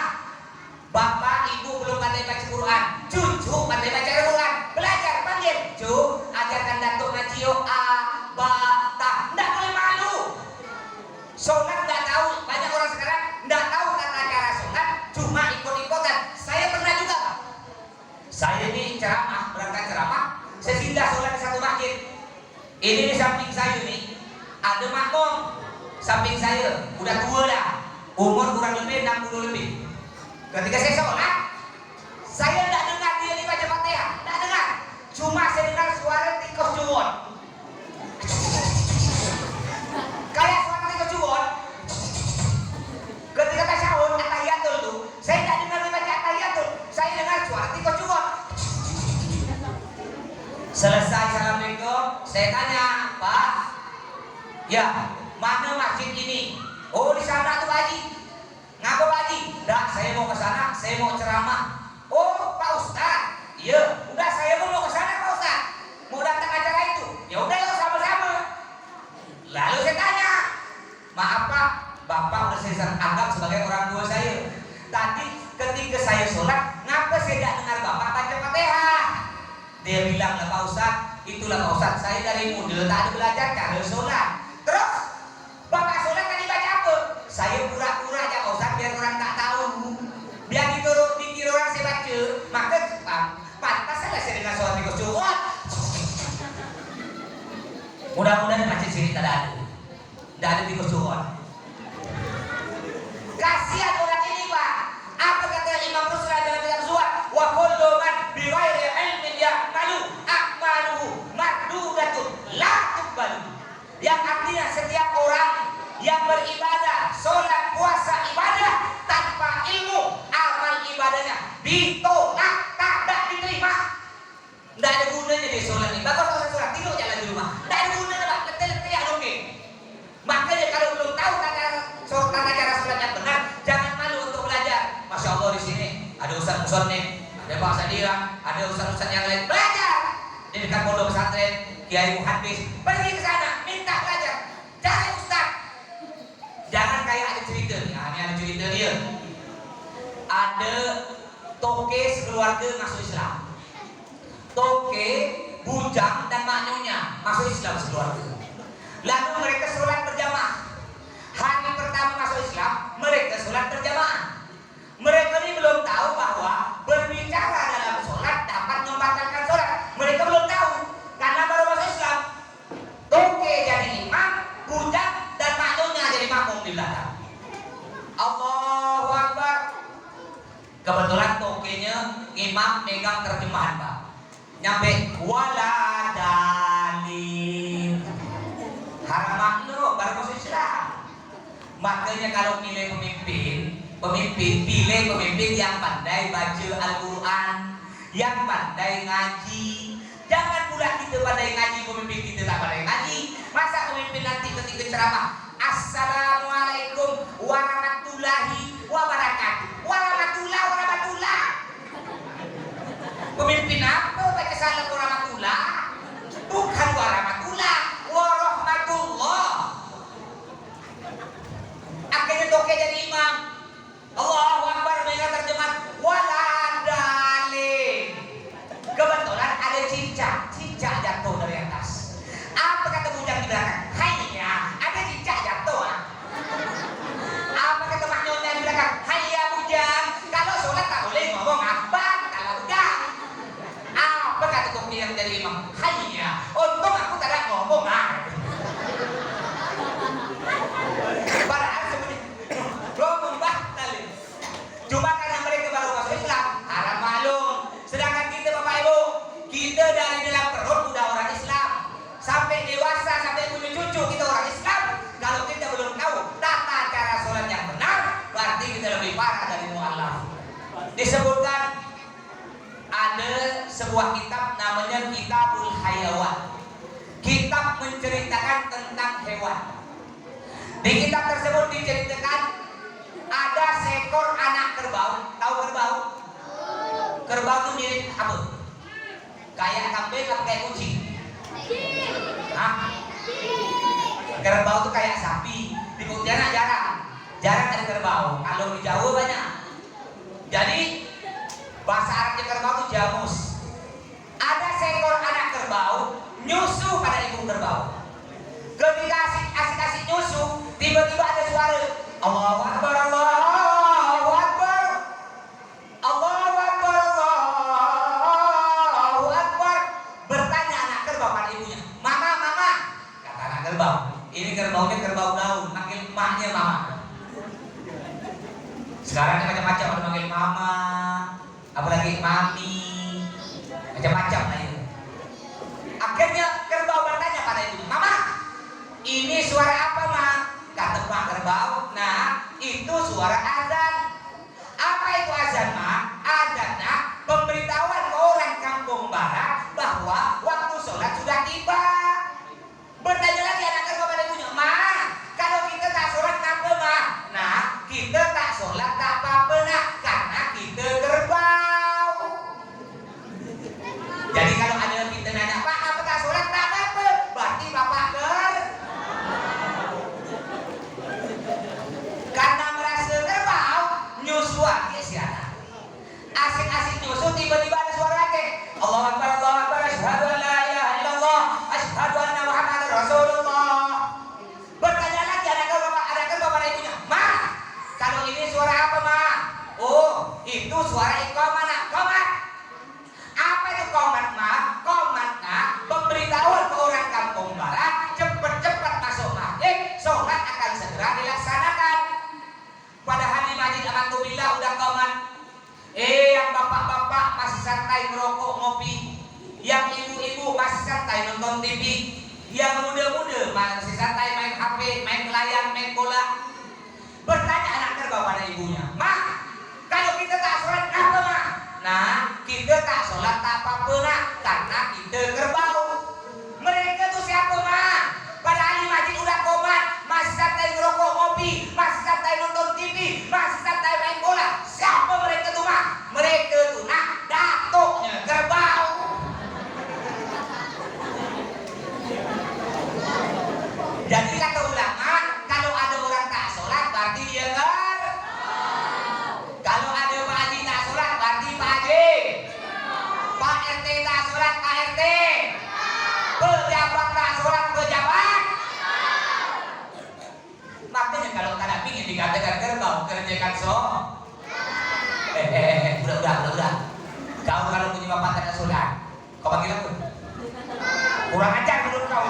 Bapak, ibu belum pandai baca Quran, cucu pandai baca Quran, belajar panggil, cu, ajarkan datuk ngaji yo a, ba, ta. Tidak boleh malu. Sholat tidak tahu, banyak orang sekarang tidak tahu tata cara sholat, cuma ikut-ikutan. Saya pernah juga Pak. Saya ini berangkat ceramah, saya singgah sholat di satu masjid. Ini di samping saya nih, ada makmum samping saya, udah tua dah, umur kurang lebih 60 lebih. Ketika saya sholat, saya tidak dengar dia ini baca Fatihah, tidak dengar. Cuma saya dengar suara tikus cuwon. Kayak suara tikus cuwon. Ketika tasyahud at-tahiyatul itu, saya tidak dengar dia baca at-tahiyatul, saya dengar suara tikus cuwon. Selesai assalamualaikum, saya tanya, Pak, ya mana masjid ini? Oh di sana tuh Pak Haji. Ngapa Pak Haji? Dah, saya mau ke sana, saya mau ceramah. Oh Pak Ustaz, iya, udah saya mau ke sana Pak Ustaz. Mau datang acara itu? Ya udah yuk sama-sama. Lalu saya tanya, maaf Pak, Bapak udah saya anggap sebagai orang tua saya. Tadi ketika saya sholat, ngapa saya tidak dengar Bapak baca Fatihah? Dia bilang, lah Pak Ustaz, itulah Pak Ustaz, saya dari muda tak ada belajar cara sholat. Terus Bapak sholat tadi baca apa? Saya pura-pura aja Pak Ustaz biar orang tak tahu. Biar dikira orang saya baca, maka pantas saja saya dengar sholat tikus cuwon. Mudah-mudahan masjid sini tidak ada tikus cuwon. Kasihan orang ini Pak. Apa kata Imam Ruslan dalam kitab Zuhad? Wa kullu man bi ghairi ilmin ya'malu a'maluhu mardudatun la tuqbalu. Yang artinya setiap orang yang beribadah, sholat, puasa, ibadah tanpa ilmu, amal ibadahnya ditolak, tak diterima. Tidak ada gunanya dia sholat ini. Bagus kalau sholat tidur jalan di rumah. Tidak ada gunanya Pak. Betul-betul ya dong. Makanya kalau belum tahu tata cara sholat yang benar, jangan malu untuk belajar. Masya Allah di sini ada ustaz-ustaz nih, ada Pak Sadira, ada ustaz-ustaz yang lain belajar di dekat pondok pesantren Kiai Muhaddis. Pergi ke sana, minta belajar, cari ustaz. Jangan kayak ada cerita nih. Ini ada cerita dia. Ada toke sekeluarga masuk Islam. Toke, bujang dan maknyonya masuk Islam sekeluarga. Lalu mereka sholat berjamaah. Hari pertama masuk Islam, mereka sholat berjamaah. Mereka ini belum tahu bahwa megang terjemahan Pak. Nyampe wala dalin. Haramak lo baru masuk Islam. Makanya kalau pilih pemimpin, pilih pemimpin yang pandai baca Al-Quran, yang pandai ngaji. Jangan pula kita pandai ngaji, pemimpin kita tak pandai ngaji. Masa pemimpin nanti ketika ceramah, Assalamualaikum warahmatullahi wabarakatuh. Warahmatullah. Pemimpin apa baca salam warahmatullah? Bukan warahmatullah, warahmatullah. Akhirnya toke jadi imam. Allahu Akbar mendengar terjemahan wala dalin. Kebetulan ada cicak jatuh dari atas. Apa kata bujang di belakang? Hayya, ada cicak jatuh. Apa kata maknyonya di belakang? Hayya bujang, kalau sholat tak boleh ngomong apa kalau bujang. Apa kata toke yang dari imam? Hayya, untung aku tak ada ngomong ngomong batal. Cuma karena mereka baru masuk Islam, haram malum. Sedangkan kita Bapak Ibu, kita dari dalam perut udah orang Islam, sampai dewasa, sampai punya cucu kita orang Islam. Kalau kita belum tahu tata cara sholat yang benar, berarti kita lebih parah dari mu'alaf. Disebutkan ada sebuah kitab namanya Kitabul Hayawan. Kitab menceritakan tentang hewan. Di kitab tersebut diceritakan ada seekor anak kerbau. Tahu kerbau? Kerbau itu mirip apa? Kayak kambing atau kayak kucing? Hah? Kerbau itu kayak sapi. Di Pontianak jarang ada kerbau. Kalau di Jawa banyak. Jadi bahasa Arabnya kerbau itu jamus. Ada seekor anak kerbau nyusu pada ibu kerbau. Ketika asik-asik nyusu, tiba-tiba ada suara Allahu Akbar, Allahu Akbar, Allahu Akbar, Allahu Akbar. Bertanya anak kerbau pada ibunya, Mama, kata anak kerbau. Ini kerbaunya kerbau gaul, manggil emaknya Mama. Sekarang ini macam-macam, ada manggil Mama, apalagi Mami, macam-macam lah itu. Akhirnya kerbau bertanya pada ibunya, Mama, ini suara apa, Ma? Kata Pak kerbau, nah itu suara azan. Apa itu azan, Ma? Azannya pemberitahuan ke orang kampung barat bahwa waktu sholat sudah tiba. Bertanya lagi anak kerbau pada ibunya, Ma, kalau kita tak sholat apa, Ma? Nah, kita tak sholat tak apa-apa, nak, karena kita kerbau. Jadi kalau ada kita nanya, Pak, apa tak sholat tak apa-apa? Berarti Bapak karena merasa kerbau, nyusu aja si anak. Asik-asik nyusu, tiba-tiba ada suara lagi. Allahu Akbar, Allahu Akbar, asyhadu an la ilaha illallah, asyhadu anna Muhammadar Rasulullah. Bertanya lagi ada kerbau pada ibunya, Ma, kalau ini suara apa, Ma? Oh, itu suara iqamah, nak. Qomat. Apa itu qomat, Ma? Qomat, nak, pemberitahuan ke orang kampung barat, cepat-cepat masuk maghrib, sholat akan segera dilaksanakan. Padahal di masjid alhamdulillah udah qomat. Yang bapak-bapak masih santai merokok ngopi, yang ibu-ibu masih santai nonton TV, yang muda-muda masih santai main HP, main layar, main bola. Bertanya anak kerbau pada ibunya, Ma, kalau kita tak sholat apa, Ma? Nah, kita tak sholat tak apa-apa, nak, karena kita kerbau. Mereka tuh siapa, Ma? Padahal di masjid udah qomat, masih santai ngerokok ngopi, masih santai nonton TV, masih santai main bola. Siapa mereka tuh, Ma? Mereka tuh, nak, datuknya kerbau. Jadi kata ulama, kalau ada orang tak sholat berarti dia kerbau. Kalau ada Pak Haji tak sholat berarti Pak Haji. Pak RT tak sholat Pak RT. Pejabat tak sholat pejabat. Makanya kalau tak pingin dikatakan kerbau, kerjakan udah. Kau kalau punya bapak tak sholat, kau panggil aku. Kurang ajar menurut kau.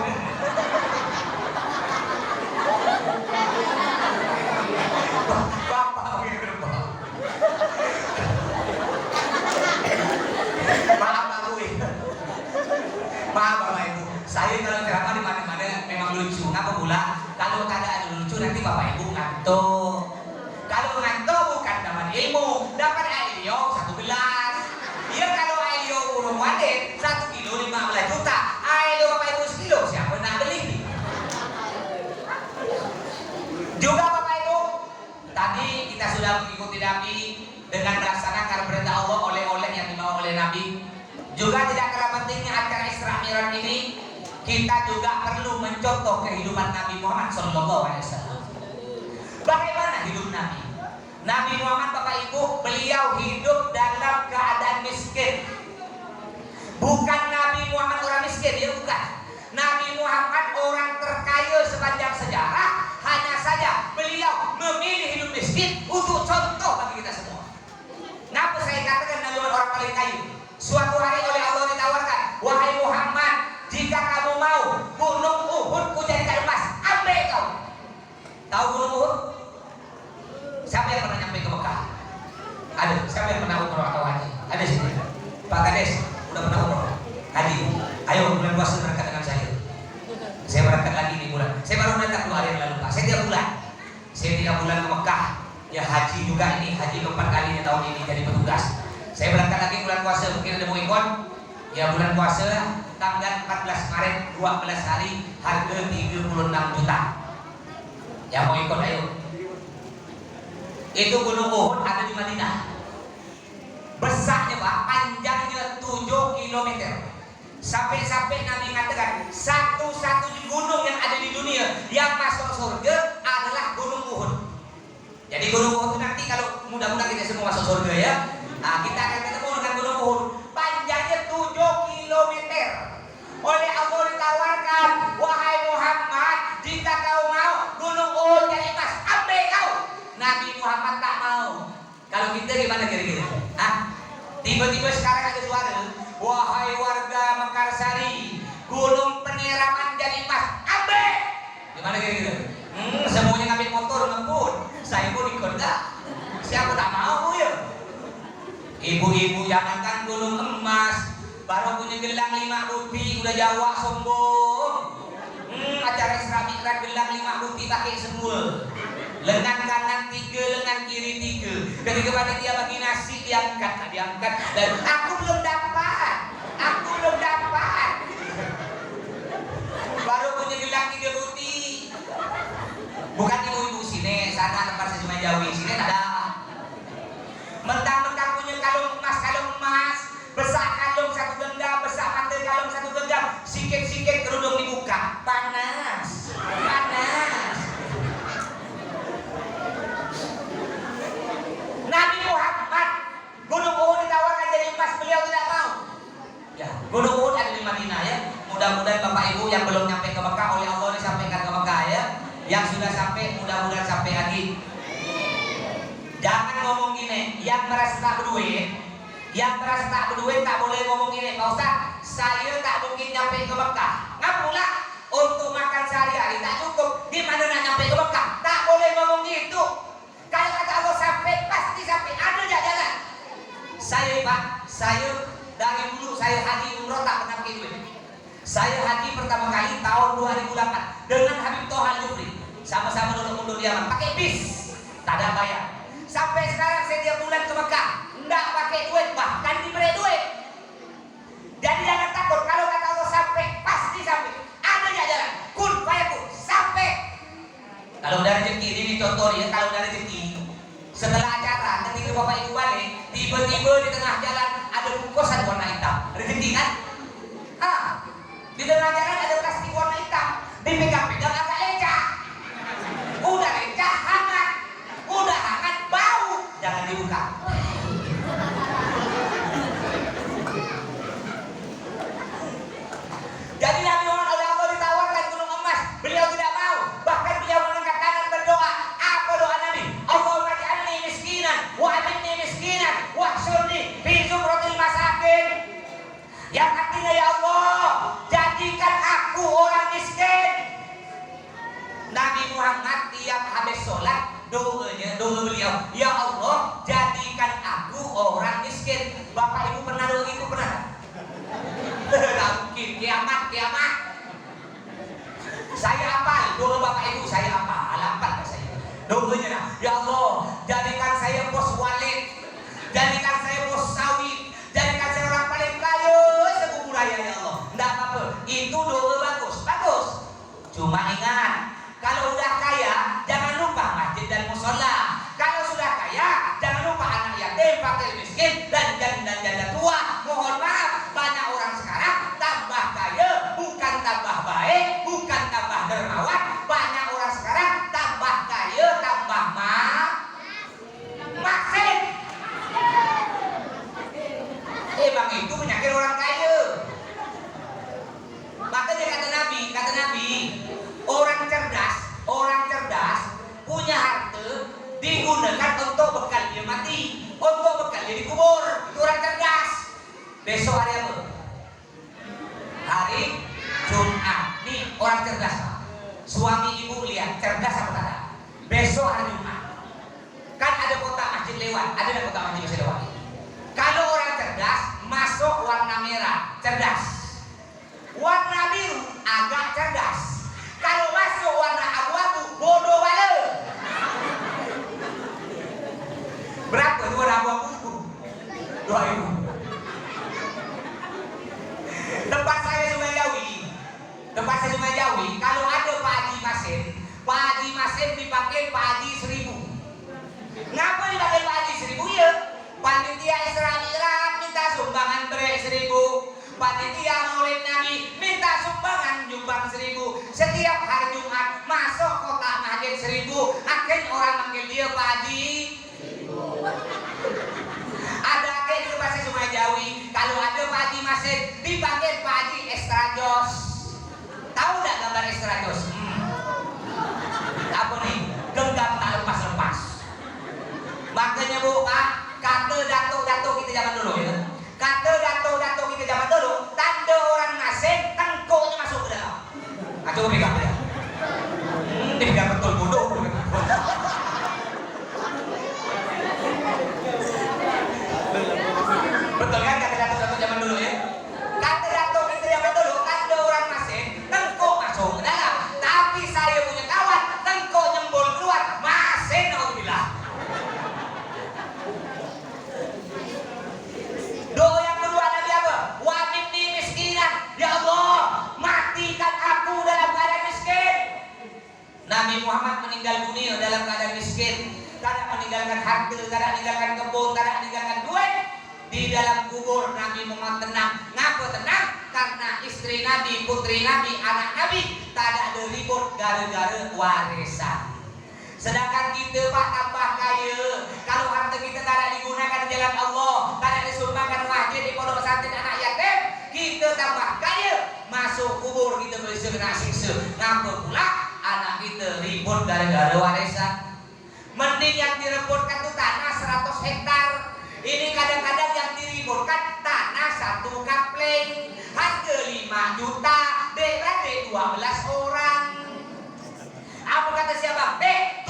Bapak panggil kerbau. mengikuti Nabi dengan melaksanakan perintah Allah, oleh-oleh yang dibawa oleh Nabi. Juga tidak kalah pentingnya acara Isra Mi'raj ini, kita juga perlu mencontoh kehidupan Nabi Muhammad SAW. Bagaimana hidup Nabi? Nabi Muhammad, Bapak Ibu, beliau hidup dalam keadaan miskin. Bukan Nabi Muhammad orang miskin, ya bukan. Nabi Muhammad orang terkaya sepanjang sejarah. Hanya saja beliau memilih hidup miskin untuk contoh bagi kita semua. Kenapa saya katakan Nabi Muhammad orang paling kaya? Suatu hari oleh Allah ditawarkan, wahai Muhammad, jika kamu mau gunung Uhud ku jadikan emas, ambil kau. Tahu gunung Uhud? Siapa yang pernah nyampe ke Mekah? Ada. Siapa yang pernah umroh atau haji? Ada sini. Pak Kades udah pernah umroh, haji. Ayo bulan puasa berangkat dengan saya. Saya berangkat lagi di bulan. Saya baru datang 2 hari yang lalu, Pak. Saya 3 bulan. Saya 3 bulan ke Mekah. Ya haji juga ini, haji keempat kalinya tahun ini jadi petugas. Saya berangkat lagi bulan puasa, mungkin ada mau ikut. Ya bulan puasa tanggal 14 Maret 12 hari, harga 36 juta. Ya mau ikut ayo. Itu gunung Uhud ada di Madinah. Besarnya Pak, panjangnya 7 kilometer. Sampai-sampai Nabi mengatakan satu-satunya gunung yang ada di dunia yang masuk surga adalah gunung Uhud. Jadi gunung Uhud itu nanti kalau mudah-mudahan kita semua masuk surga ya, nah, kita akan ketemu dengan gunung Uhud. Panjangnya 7 kilometer. Oleh Allah ditawarkan, wahai Muhammad, jika kau mau gunung Uhud jadi emas, ambil kau. Nabi Muhammad tak mau. Kalau kita gimana kira-kira? Tiba-tiba sekarang ada suara, wahai warga Mekarsari, gunung Peneraman jadi emas, ambil. Gimana kira-kira? Semuanya ngambil motor ngebut. Saya pun ikut enggak. Siapa tak mau ya? Ibu-ibu jangankan gunung emas, baru punya gelang 5 rupiah udah Jawa sombong. Acara Isra Mi'raj gelang 5 rupiah pakai semul. Lengan kanan 3, lengan kiri 3. Ketika panitia bagi nasi diangkat, dan aku belum dapat. Baru punya gelang 3 putih. Bukan ibu-ibu sini, sana tempat saya cuma Jawi, sini ada. Mentang-mentang punya kalung emas, besar kalung 1 genggam, besar mata kalung 1 genggam, sikit-sikit kerudung dibuka, panas. Nabi Muhammad, gunung Uhud ditawarkan jadi emas, beliau tidak mau. Ya, gunung Uhud ada di Madinah ya. Mudah-mudahan Bapak Ibu yang belum nyampe ke Mekah oleh Allah disampaikan ke Mekah ya. Yang sudah sampai mudah-mudahan sampai lagi. Jangan ngomong gini, yang merasa tak berduit, tak boleh ngomong gini, Pak Ustaz, saya tak mungkin nyampe ke Mekah. Ngapalah untuk makan sehari-hari tak cukup, gimana nak nyampe ke Mekah? Tak boleh ngomong gitu. Kalau kata Allah sampai, pasti sampai, ada jalan. Saya Pak, saya dari dulu saya haji umroh tak pernah pakai duit. Saya haji pertama kali tahun 2008 dengan Habib Toha Al-Jufri, sama-sama duduk mundur di Yaman, pakai bis, tak ada bayar. Sampai sekarang saya 3 bulan ke Mekah, enggak pakai duit, bahkan diberi duit. Jadi jangan takut, kalau kata Allah sampai, pasti sampai. Ada jalan, kun fayakun, sampai. Kalau dari rezeki, ini contoh ya, kalau dari rezeki, setelah acara, ketika Bapak Ibu balik, tiba-tiba di tengah jalan ada bungkusan warna hitam, rezeki kan? Di tengah jalan ada plastik warna hitam, dipegang-pegang agak lecah. Udah lecah, hangat, bau, jangan dibuka. Jadi Nabi Muhammad oleh Allah ditawarkan gunung emas, beliau tidak mau. Bahkan beliau mengangkat tangan berdoa. Apa doa Nabi? Allahumma ja'alni miskinan wa aminni miskinan wa hsyurni fi zumratil masakin. Yang artinya, ya Allah, jadikan aku orang miskin. Nabi Muhammad tiap habis sholat, doa beliau, ya Allah, jadikan aku orang miskin. Bapak Ibu pernah doa itu, pernah? Tidak mungkin, kiamat. Saya hafal doa Bapak Ibu, saya hafal saya. Doanya, ya Allah, jadikan saya bos walid, jadikan saya bos sawit, jadikan saya orang paling kaya sebuah itu penyakit orang kaya. Makanya kata Nabi, orang cerdas punya harta digunakan untuk bekal dia mati, untuk bekal dia dikubur. Itu orang cerdas. Besok hari apa? Hari Jumat. Nih orang cerdas, Pak. Suami ibu lihat cerdas apa tidak? Besok hari Jumat. Kan ada kotak masjid lewat, ada kotak masjid bisa lewat. Kalau orang cerdas masuk warna merah, cerdas. Warna biru agak cerdas. Kalau masuk warna abu-abu, bodoh banget. Berapa itu warna abu-abu? 2.000. Tempat saya Sungai Jawi, kalau ada Pak Haji Masin dipakai Pak Haji 1.000. Ngapa dipakai Pak Haji 1.000 ya? Panitia Isra Mi'raj minta sumbangan brek 1.000. Panitia Maulid Nabi minta sumbangan nyumbang 1.000. Setiap hari Jumat masuk kotak masjid 1.000. Akhirnya orang manggil dia Pak Haji. Ada akhirnya di pasar Sungai Jawi. Kalau ada Pak Haji Masin dipakai Pak Haji Estrajos. Tahu nggak gambar Estrajos? Apa nih? Genggam tak lepas-lepas. Makanya Bu Pak, kata dato-dato kita zaman dulu ya. Kata dato-dato kita zaman dulu, tanda orang Masin tengkuknya masuk ke dalam. Coba pegang ya. Pegang betul bodoh. Betul kan kata dato-dato zaman dulu ya? Kata dato kita zaman dulu, tanda orang Masin tengkuk masuk ke dalam. Tapi saya punya kawan tengkuk nyembol keluar, Masin alhamdulillah. Doa yang kedua Nabi apa? Wahidni miskinan. Ya Allah, matikan aku dalam keadaan miskin. Nabi Muhammad meninggal dunia dalam keadaan miskin. Tidak meninggalkan harta, tidak meninggalkan kebun, tidak meninggalkan duit. Di dalam kubur Nabi Muhammad tenang. Ngapa tenang? Karena istri Nabi, putri Nabi, anak Nabi tak ada ribut gara-gara warisan. Sedangkan kita Pak tambah kaya. Kalau harta kita tak ada digunakan di jalan Allah, tak ada disumbangkan masjid di pondok pesantren anak yatim, kita tambah kaya. Masuk kubur kita bisa kena siksa. Ngapa pula anak kita ribut gara-gara warisan? Mending yang direbutkan itu tanah 100 hektar. Ini kadang-kadang yang diributkan tanah 1 kapleng, harga 5 juta, DPD 12 orang. Apa kata siapa? 7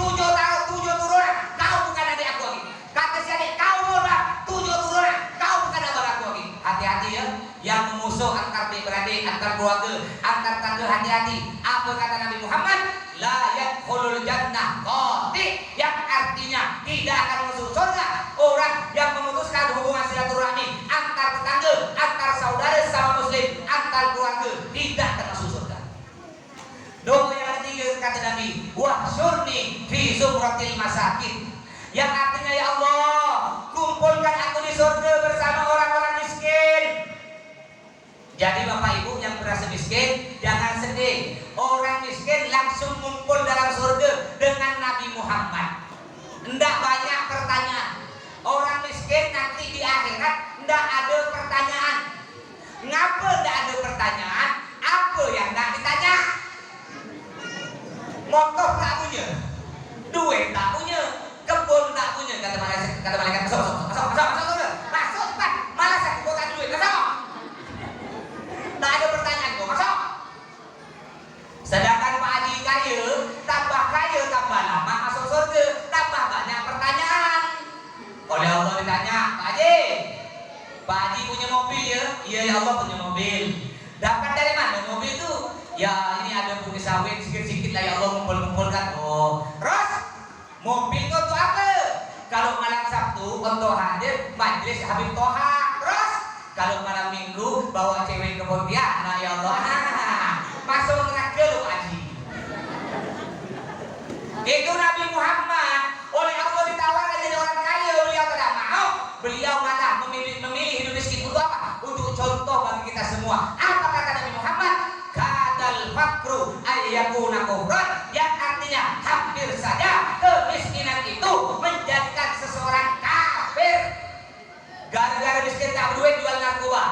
turunan, kau bukan adik aku lagi. Kata si adik, kau murah, 7 turunan, kau bukan abang aku lagi. Hati-hati ya, yang memusuh antar adik-beradik, antar keluarga, antar tangga, hati-hati. Apa kata Nabi Muhammad? La yadkhulul jannah qati, yang artinya tidak akan masuk surga orang yang memutuskan hubungan silaturahmi antar tetangga, antar saudara sama muslim, antar keluarga, tidak termasuk surga. Doa yang ketiga kata Nabi, wahsyurni fi zumratil masakin, yang artinya ya Allah, kumpulkan aku di surga bersama orang-orang miskin. Jadi Bapak Ibu yang merasa miskin, jangan sedih. Orang miskin langsung kumpul dalam surga dengan Nabi Muhammad. Tidak banyak pertanyaan. Orang miskin nanti di akhirat tidak ada pertanyaan. Ngapa tidak ada pertanyaan? Apa yang tidak ditanya? Motor tak punya, duit tak punya, kebun tak punya. Kata malaikat, masuk cepat. Malas aku tak duit, masuk. Tak ada pertanyaan kok, masuk. Sedangkan Pak Haji kaya, tambah lama masuk surga, tambah banyak pertanyaan. Oleh Allah ditanya, Pak Haji punya mobil ya? Iya ya Allah punya mobil. Dapat dari mana mobil itu? Ya ini ada bunga sawit sikit-sikit lah ya Allah ngumpul-ngumpulkan. Oh, terus mobil itu untuk apa? Kalau malam Sabtu untuk hadir majelis Habib Toha. Terus kalau malam Minggu bawa cewek ke Pontianak ya Allah. Masuk neraka lu Pak Haji. Itu Nabi Muhammad oleh Allah ditawar jadi orang kaya, beliau tidak mau. Beliau malah memilih hidup miskin untuk apa? Untuk contoh bagi kita semua. Apa kata Nabi Muhammad? Kadal fakru ayyakuna kufran, yang artinya hampir saja kemiskinan itu menjadikan seseorang kafir. Gara-gara miskin tak berduit jual narkoba.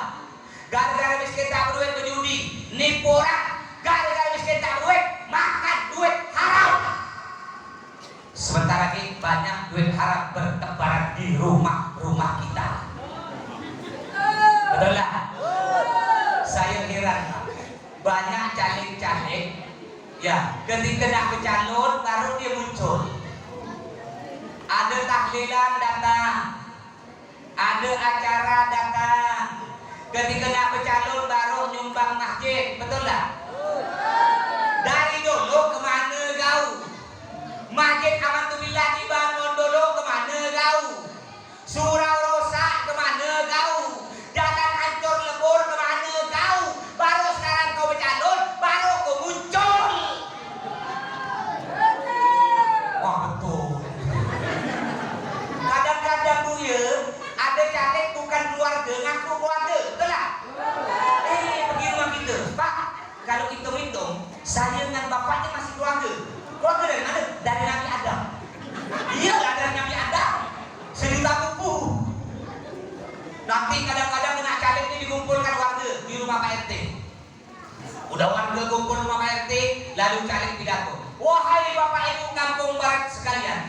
banyak caleg-caleg ya, ketika nak bercalon baru dia muncul. Ada tahlilan datang, ada acara datang. Ketika nak bercalon baru nyumbang masjid, betul tak? Dari dulu kemana kau? Masjid Amantubillah dibangun dulu kemana kau? Surau rosak kemana kau? Jalan hancur lebur kemana kau? Baru sekarang kau bercalon, baru kau muncul. Wah betul. Kadang-kadang bu ya, ada caleg bukan keluarga, ngaku keluarga, betul tak? Pergi rumah kita, Pak. Kalau hitung-hitung, saya dengan bapaknya masih keluarga. Keluarga dari mana? Dari Nabi Adam. Iyalah dari Nabi Adam. Sejuta kuku. Nanti kadang-kadang kena caleg ini dikumpulkan warga di rumah Pak RT. Udah warga kumpul rumah Pak RT, lalu caleg pidato. Wahai Bapak Ibu kampung barat sekalian,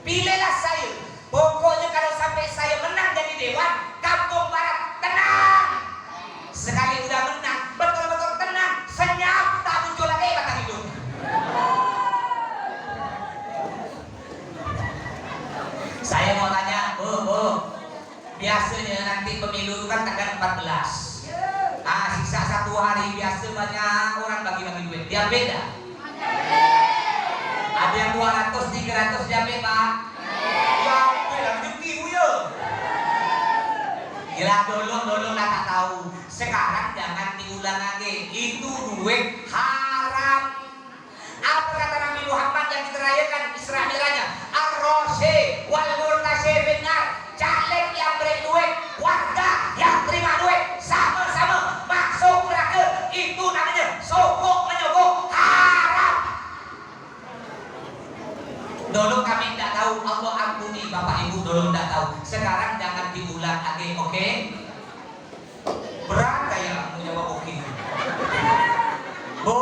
pilihlah saya. Pokoknya kalau sampai saya menang jadi dewan, kampung barat tenang. Sekali udah menang, betul-betul tenang, senyap, tak muncul lagi batang hidung. Saya mau tanya, biasanya nanti pemilu itu kan tanggal 14. Sisa 1 hari biasa banyak orang bagi-bagi duit. Dia beda. Ada yang 200, 300 dia beda, Pak. Ya, beda rezeki ya. Gila dulu lah tak tahu. Sekarang jangan diulang lagi. Itu duit haram. Apa kata Nabi Muhammad yang diterayakan Isra Mi'rajnya? Ar-Rashi wal murtashi finnar. Caleg yang beri duit, warga yang terima duit, sama-sama masuk neraka. Itu namanya sogok menyogok haram. Dulu kami tidak tahu, Allah ampuni Bapak Ibu, dulu tidak tahu. Sekarang jangan diulang lagi, oke? Berat kayak menjawab oke. Bu,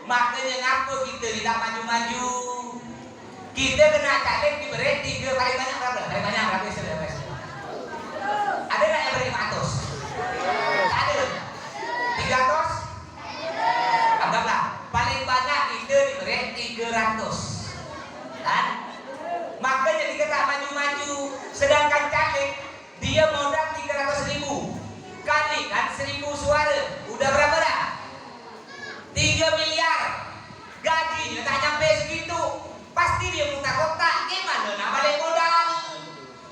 makanya ngapa kita tidak maju-maju? Kita kena caleg diberi 3 kali banyak berapa? Kali banyak berapa? Ada nggak yang beri 500? Ada. 300? Anggaplah paling banyak kita diberi 300. Kan? Makanya kita tak maju-maju. Sedangkan caleg dia modal 300.000 kali kan 1.000 suara, udah berapa dah? 3 miliar. Gajinya tak nyampe segitu. Pasti dia mutar kotak. Gimana nak balik modal?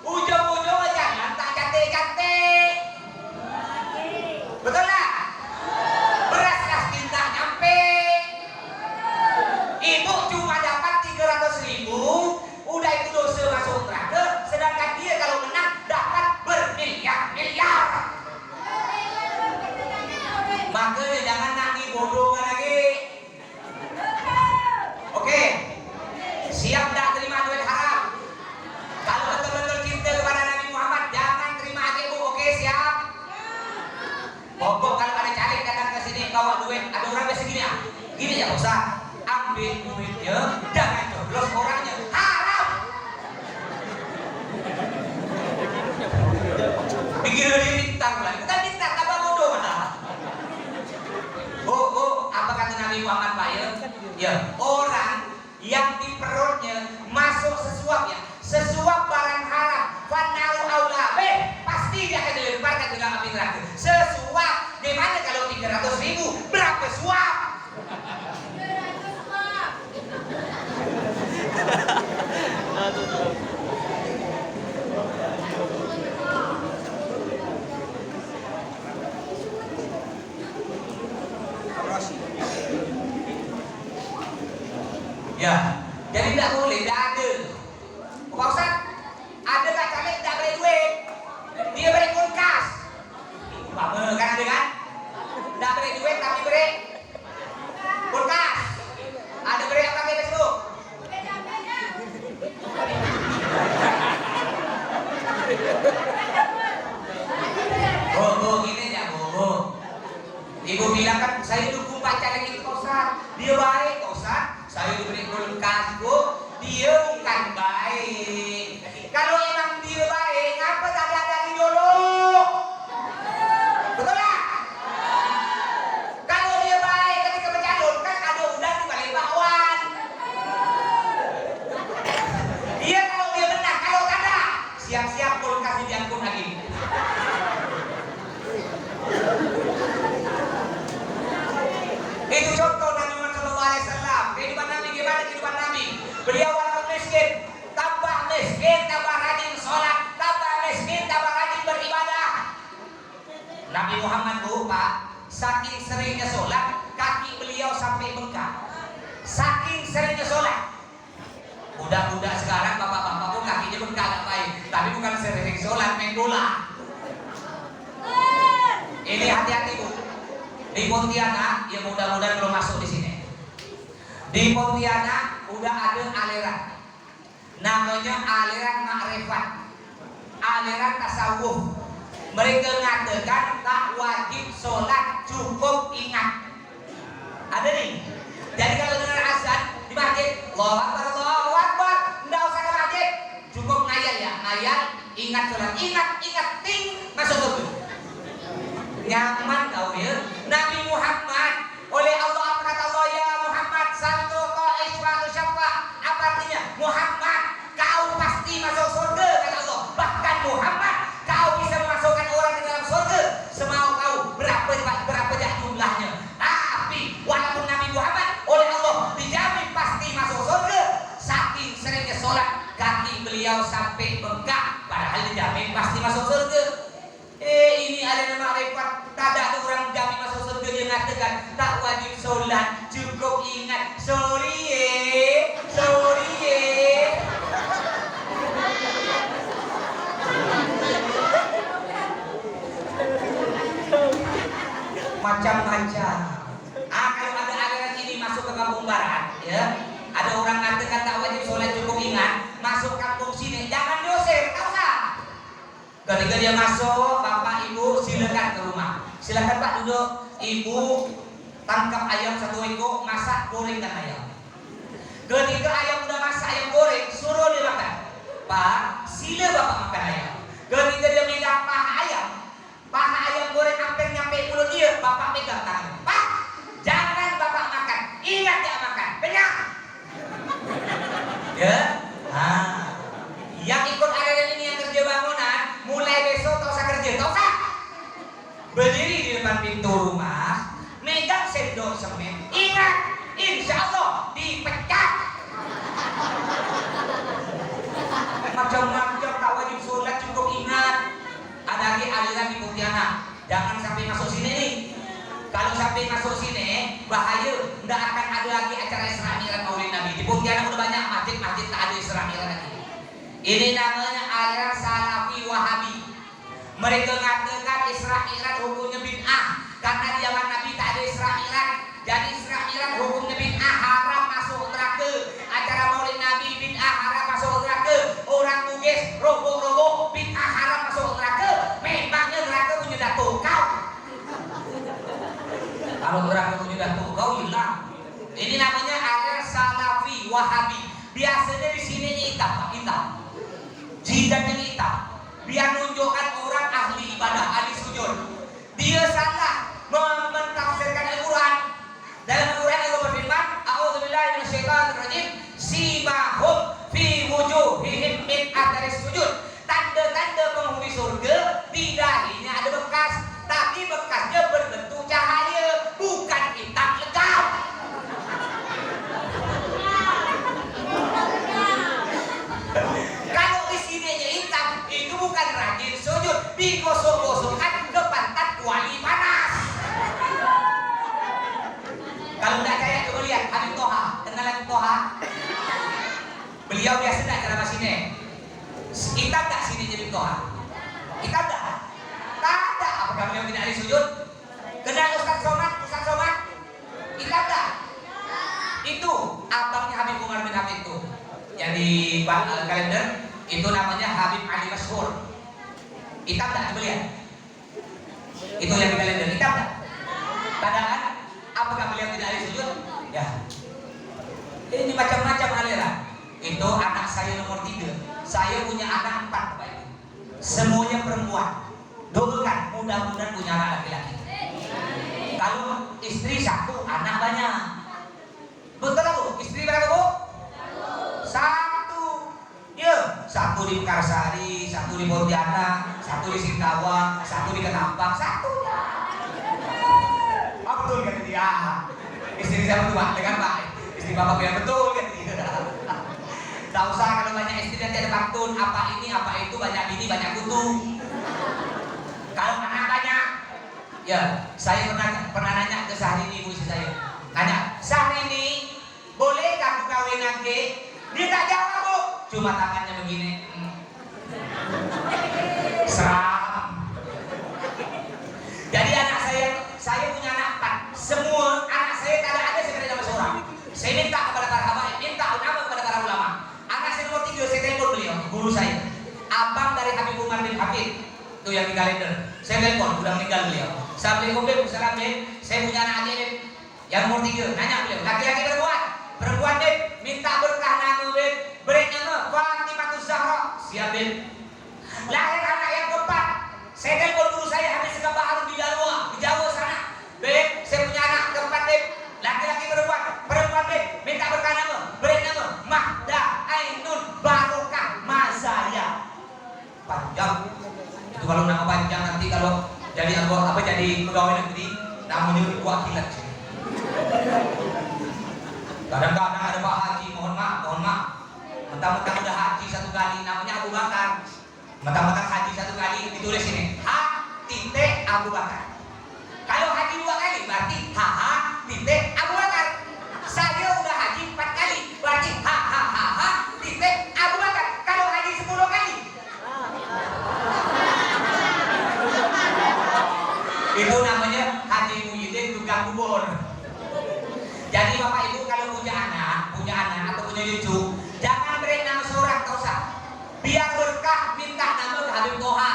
Ujung-ujung jangan tak cantik-cantik. Betul tak? Beras raskin tak nyampe. Ibu cuma dapat 300.000, udah itu dosa masuk neraka. Sedangkan dia kalau menang dapat bermiliar-miliar. Makanya jangan nangis bodoh lagi. Oke, siap tak terima duit haram? Kalau betul-betul cinta kepada Nabi Muhammad, jangan terima aja bu. Oke, siap? Pokok kalau ada caleg datang ke sini bawa duit, ada orang biasa gini ya, gini ya Ustaz, ambil duitnya, jangan coblos orangnya, haram. Pikir dia bintang lagi, bukan bintang, tambah bodoh mana? Apa kata Nabi Muhammad Pak ya? Ya, orang yang di perutnya masuk sesuap ya, sesuap barang haram, fanaru aula, pasti dia akan dilemparkan ke dalam api neraka. Sesuap, di mana kalau 300.000 berapa suap? 300 suap. Ya, jadi tidak boleh, tidak ada. Pak Ustaz, ada tak caleg tidak beri duit? Dia beri kulkas. Apa kan ada kan? Tidak beri duit tapi beri kulkas. Ada beri apa lagi di situ? Gini ya Ibu bilang kan saya dukung Pak caleg itu Pak Ustaz. Dia baik Pak Ustaz. Saya diberi kulkas Bu, dia bukan baik. Kalau emang dia baik, ngapa tak ada. Betul tak? Nabi Muhammad Bu, Pak, saking seringnya sholat, kaki beliau sampai bengkak. Saking seringnya sholat. Budak-budak sekarang, bapak-bapak pun kakinya bengkak gak baik. Tapi bukan sering sholat, main bola. Ini hati-hati Bu. Di Pontianak, ya mudah-mudahan belum masuk di sini. Di Pontianak udah ada aliran, namanya aliran ma'rifat, aliran tasawuf. Mereka mengatakan tak wajib sholat, cukup ingat. Ada nih. Jadi kalau dengar azan di masjid, Allahu Akbar, Allahu Akbar, nggak usah ke masjid, cukup ngayal ya, ngayal, ingat sholat, ingat, ting, masuk surga. Nyaman kau ya. Nabi Muhammad oleh Allah, apa kata Allah, ya Muhammad satu qaish wa syaffa. Apa artinya? Muhammad, kau pasti masuk surga kata Allah. Bahkan Muhammad, kau bisa memasukkan orang ke dalam surga semau kau berapa jumlahnya. Tapi walaupun Nabi Muhammad oleh Allah dijamin pasti masuk surga, saking seringnya sholat kaki beliau sampai bengkak, padahal dijamin pasti masuk surga. Ini ada nama repot. Tak ada orang jamin masuk surga, dia mengatakan tak wajib sholat, cukup ingat. Sorry macam-macam. Kalau ada aliran ini masuk ke kampung barat, ya, ada orang mengatakan tak wajib sholat, cukup ingat. Masuk kampung sini, jangan diusir, tahu tak? Ketika dia masuk, bapak ibu silakan ke rumah. Silakan Pak duduk. Ibu tangkap ayam 1 ekor, masak gorengkan ayam. Ketika ayam udah masak, ayam goreng, suruh dia makan. Pak, sila bapak makan ayam. Ketika dia megang paha ayam goreng hampir nyampe mulut dia, bapak pegang tangan. Pak, jangan bapak makan, ingat dia makan, kenyang. Ya, yang ikut aliran ini yang kerja bangunan, mulai besok tak usah kerja, tak usah. Berdiri di depan pintu rumah, megang sendok semen, ingat, insya Allah dipecat. Macam-macam tak wajib sholat, cukup ingat. Ada lagi aliran di Pontianak, jangan sampai masuk sini nih. Kalau sampai masuk sini, bahaya, tidak akan ada lagi acara Isra Mi'raj Maulid Nabi. Di Pontianak udah banyak masjid-masjid tak ada Isra Mi'raj lagi. Ini namanya aliran Salafi Wahabi. Mereka mengatakan Isra Mi'raj hukumnya bid'ah karena di zaman Nabi tak ada Isra Mi'raj. Jadi Isra Mi'raj hukumnya bid'ah, haram masuk neraka. Acara Maulid Nabi bid'ah, haram masuk neraka. Orang Bugis roboh-roboh bid'ah, haram masuk neraka. Memangnya neraka punya datuk kau? Kalau neraka punya datuk kau hilang. Ini namanya aliran Salafi Wahabi. Biasanya di sini hitam. Jidatnya hitam, biar menunjukkan orang ahli ibadah, ahli sujud. Dia salah mentafsirkan Al-Quran. Dalam Al-Quran Allah berfirman, a'udzubillahi minasyaitonirrajim, simahum fi wujuhihim min athari sujud. Tanda-tanda penghuni surga, di dahinya ada bekas, tapi bekasnya berbentuk cahaya, bukan hitam legam. Itu bukan rajin sujud, digosok-gosokkan ke pantat kuali panas. Kalau tidak percaya coba lihat Habib Toha. Kenal Habib Toha? Beliau biasa tidak ceramah sini. Kita tak sini jadi Toha. Kita tak. Tak ada. Apakah beliau tidak ada sujud? Kenal Ustaz Somad? Kita tak. Itu abangnya Habib Umar bin Habib itu. Yang di kalender. Itu namanya Habib Ali Masyhur. Hitam tak? Coba lihat. Itu yang di kalender. Hitam tak? Padahal apakah beliau tidak ada sujud? Ya. Ini macam-macam aliran. Itu anak saya nomor 3. Saya punya anak 4 Bapak Ibu. Semuanya perempuan. Doakan mudah-mudahan punya anak laki-laki. Kalau istri 1, anak banyak. Betul Bu? Istri berapa Bu? 1. Ya, 1 di Mekarsari, 1 di Pontianak, 1 di Singkawang, 1 di Ketapang, 1 ya. Betul kan dia? Istri saya berdua dengan Pak. Istri Bapak yang betul kan dia. Tak usah kalau banyak istri nanti ada pantun, apa ini, apa itu, banyak bini, banyak kutu. Kalau anak banyak, Ya, saya pernah nanya ke Syahrini, ibu istri saya. Nanya, Syahrini, boleh aku kawin nanti? Dia tak jawab, Bu. Cuma tangannya begini. Seram. Jadi anak saya punya anak 4. Semua anak saya tak ada sebenarnya nama seorang. Saya minta kepada para habaib, minta nama kepada para ulama. Anak saya nomor 3, saya telepon beliau, guru saya. Abang dari Habib Umar bin Habib, itu yang di kalender. Saya telepon, udah meninggal beliau. Assalamualaikum, Beb, salam, Beb. Saya punya anak adik, Beb, yang nomor 3. Nanya beliau, laki-laki perempuan? Perempuan, Beb. Minta berkah nama, Beb. Beri nama Fatimatus Zahra. Siap, Beb. Lahir anak yang keempat. Saya telepon guru saya habis sekolah baru di Jawa sana. Beb, saya punya anak keempat, Beb. Laki-laki perempuan? Perempuan, Beb. Minta berkah nama. Beri nama Mahda Ainun Barokah Mazaya. Panjang. Itu kalau nama panjang nanti kalau jadi anggota apa jadi pegawai negeri namanya perwakilan. Kadang-kadang ada Pak Haji, mohon maaf. Mentang-mentang udah haji 1 kali namanya Abu Bakar. Mentang-mentang haji 1 kali ditulis ini H titik Abu Bakar. Kalau haji 2 kali berarti HH titik Abu Bakar. Saya udah haji 4 kali berarti HH titik Abu Bakar. Kalau haji 10 kali itu namanya Haji Muhyiddin tukang bubur. Jadi Bapak Ibu kalau punya anak atau punya cucu, jangan beri nama seorang, tak usah. Biar berkah, minta nama ke Habib Toha,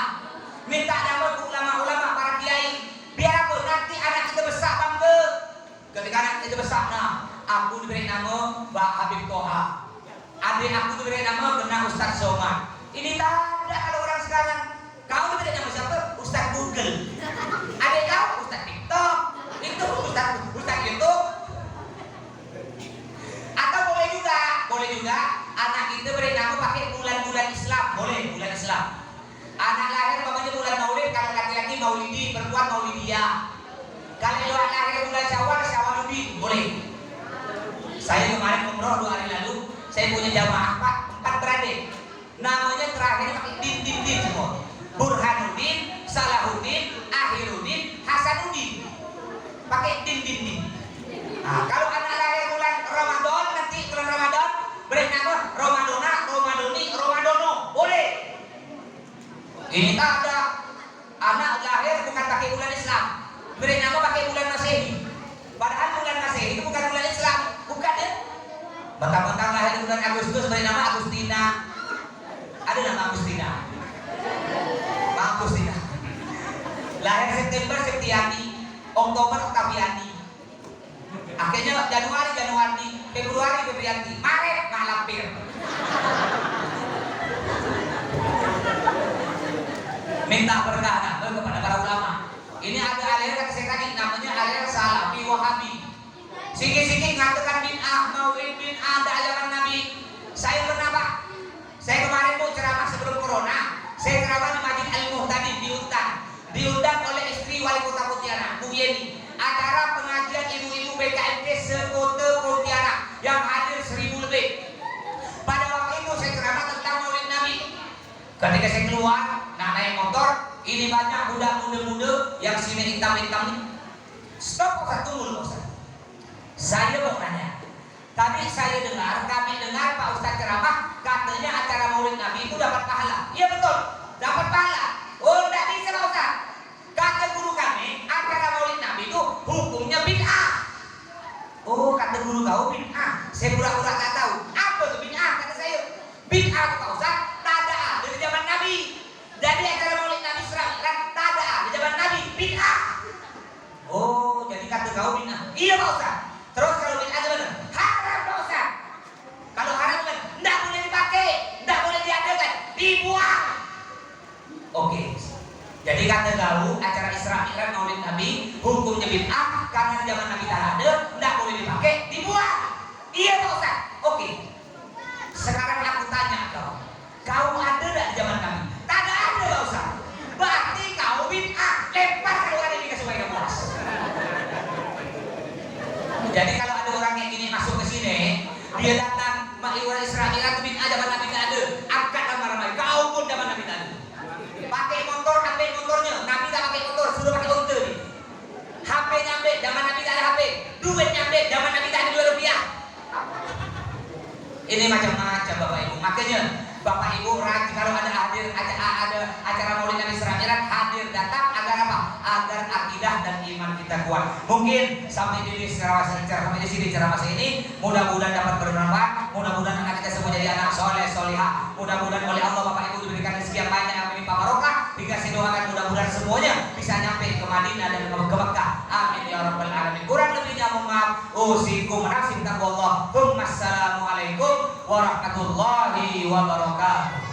minta nama ke ulama-ulama para kiai. Biar apa? Nanti anak kita besar bangga. Ketika anak kita besar, nah, aku diberi nama Mbak Habib Toha, adik aku diberi nama kena Ustaz Somad. Ini tak ada kalau orang sekarang. Kau diberi nama siapa? Ustaz Google. Adik kau Ustaz TikTok. Itu Ustaz YouTube. Atau boleh juga anak kita beri nama pakai bulan-bulan Islam. Boleh, bulan Islam. Anak lahir namanya bulan Maulid, kalau laki-laki Maulidi, perempuan Maulidiyah. Kalau lahir bulan Syawaludin, boleh. Saya kemarin umroh 2 hari lalu, saya punya jamaah 4 beradik. Namanya terakhirnya pakai din semua. Burhanuddin, Salahuddin, Akhiruddin, Hasanuddin. Pakai din. Nah, kalau anak lahir bulan Ramadan, nanti bulan Ramadan beri nama Ramadona, Ramadoni, Ramadono. Boleh. Ini tak ada. Anak lahir bukan pakai bulan Islam, beri nama pakai bulan Masehi. Padahal bulan Masehi itu bukan bulan Islam, bukan ya? Mentang-mentang lahir bulan Agustus beri nama Agustina. Ada nama Agustina. Agustina. Lahir September Septiani, Oktober Oktaviani. Akhirnya Januari, Februari Febrianti, Maret Malampir. Minta berkah kepada para ulama. Ini ada aliran kata saya tadi namanya aliran Salafi Wahabi. Sikit-sikit mengatakan bid'ah, maulid bid'ah, ada ajaran Nabi. Saya pernah Pak. Saya kemarin tuh ceramah sebelum corona. Saya ceramah di Masjid Al-Muhtadin diundang oleh istri wali kota Pontianak, Bu Yeni. Acara pengajian ibu-ibu BKMT sekota Pontianak yang hadir 1000 lebih. Pada waktu itu saya ceramah tentang maulid Nabi. Ketika saya keluar, naik motor, ini banyak budak muda-muda yang sini hitam-hitam nih. Stop Ustaz, tunggu dulu Ustaz. Saya mau nanya. Kami dengar Pak Ustaz ceramah, katanya acara maulid Nabi itu dapat pahala. Iya betul, dapat pahala. Oh, tidak bisa Pak Ustaz. Kata guru kami, acara maulid Nabi itu hukumnya bid'ah. Oh, kata guru kau bid'ah. Saya pura-pura tak tahu. Apa itu bid'ah? Kata saya. Bid'ah Pak Ustaz, tak ada dari zaman Nabi. Jadi acara maulid Nabi serang kan tak ada di zaman Nabi, bid'ah. Oh, jadi kata kau bid'ah. Iya Pak Ustaz. Terus kalau bid'ah gimana? Haram Pak Ustaz. Kalau haram gimana? Tidak boleh dipakai, tidak boleh diadakan, dibuang. Oke. Jadi kata kau acara Isra Mi'raj maulid Nabi hukumnya bid'ah karena zaman Nabi tak ada, tidak boleh dipakai, dibuang. Iya Pak Ustaz. Oke. Sekarang aku tanya kau ada tidak di zaman Nabi? Tak ada Pak Ustaz. Berarti kau bid'ah, lempar keluar ini ke supaya puas. Jadi kalau ada orang yang ini masuk ke sini, dia datang ibadah Isra Mi'raj bid'ah zaman Nabi tak ada, angkat ramai-ramai. Kau pun zaman Nabi tak ada. Pakai motor, ambil motornya. Nabi tak pakai motor, suruh pakai unta. Ini macam-macam Bapak Ibu. Makanya Bapak Ibu rajin kalau ada acara Maulid Nabi Seramiran, hadir datang agar apa? Agar akidah dan iman kita kuat. Mungkin sampai di sini ceramah ini mudah-mudahan dapat bermanfaat. Mudah-mudahan anak kita semua jadi anak soleh solihah. Mudah-mudahan oleh Allah Bapak Ibu diberikan rezeki yang banyak yang menimpa barokah. Dikasih doakan mudah-mudahan semuanya bisa nyampe ke Madinah dan ke Mekah. Amin ya rabbal alamin. Kurang lebihnya mohon maaf. Usikum nafsi taqwallah. Assalamualaikum warahmatullahi wabarakatuh.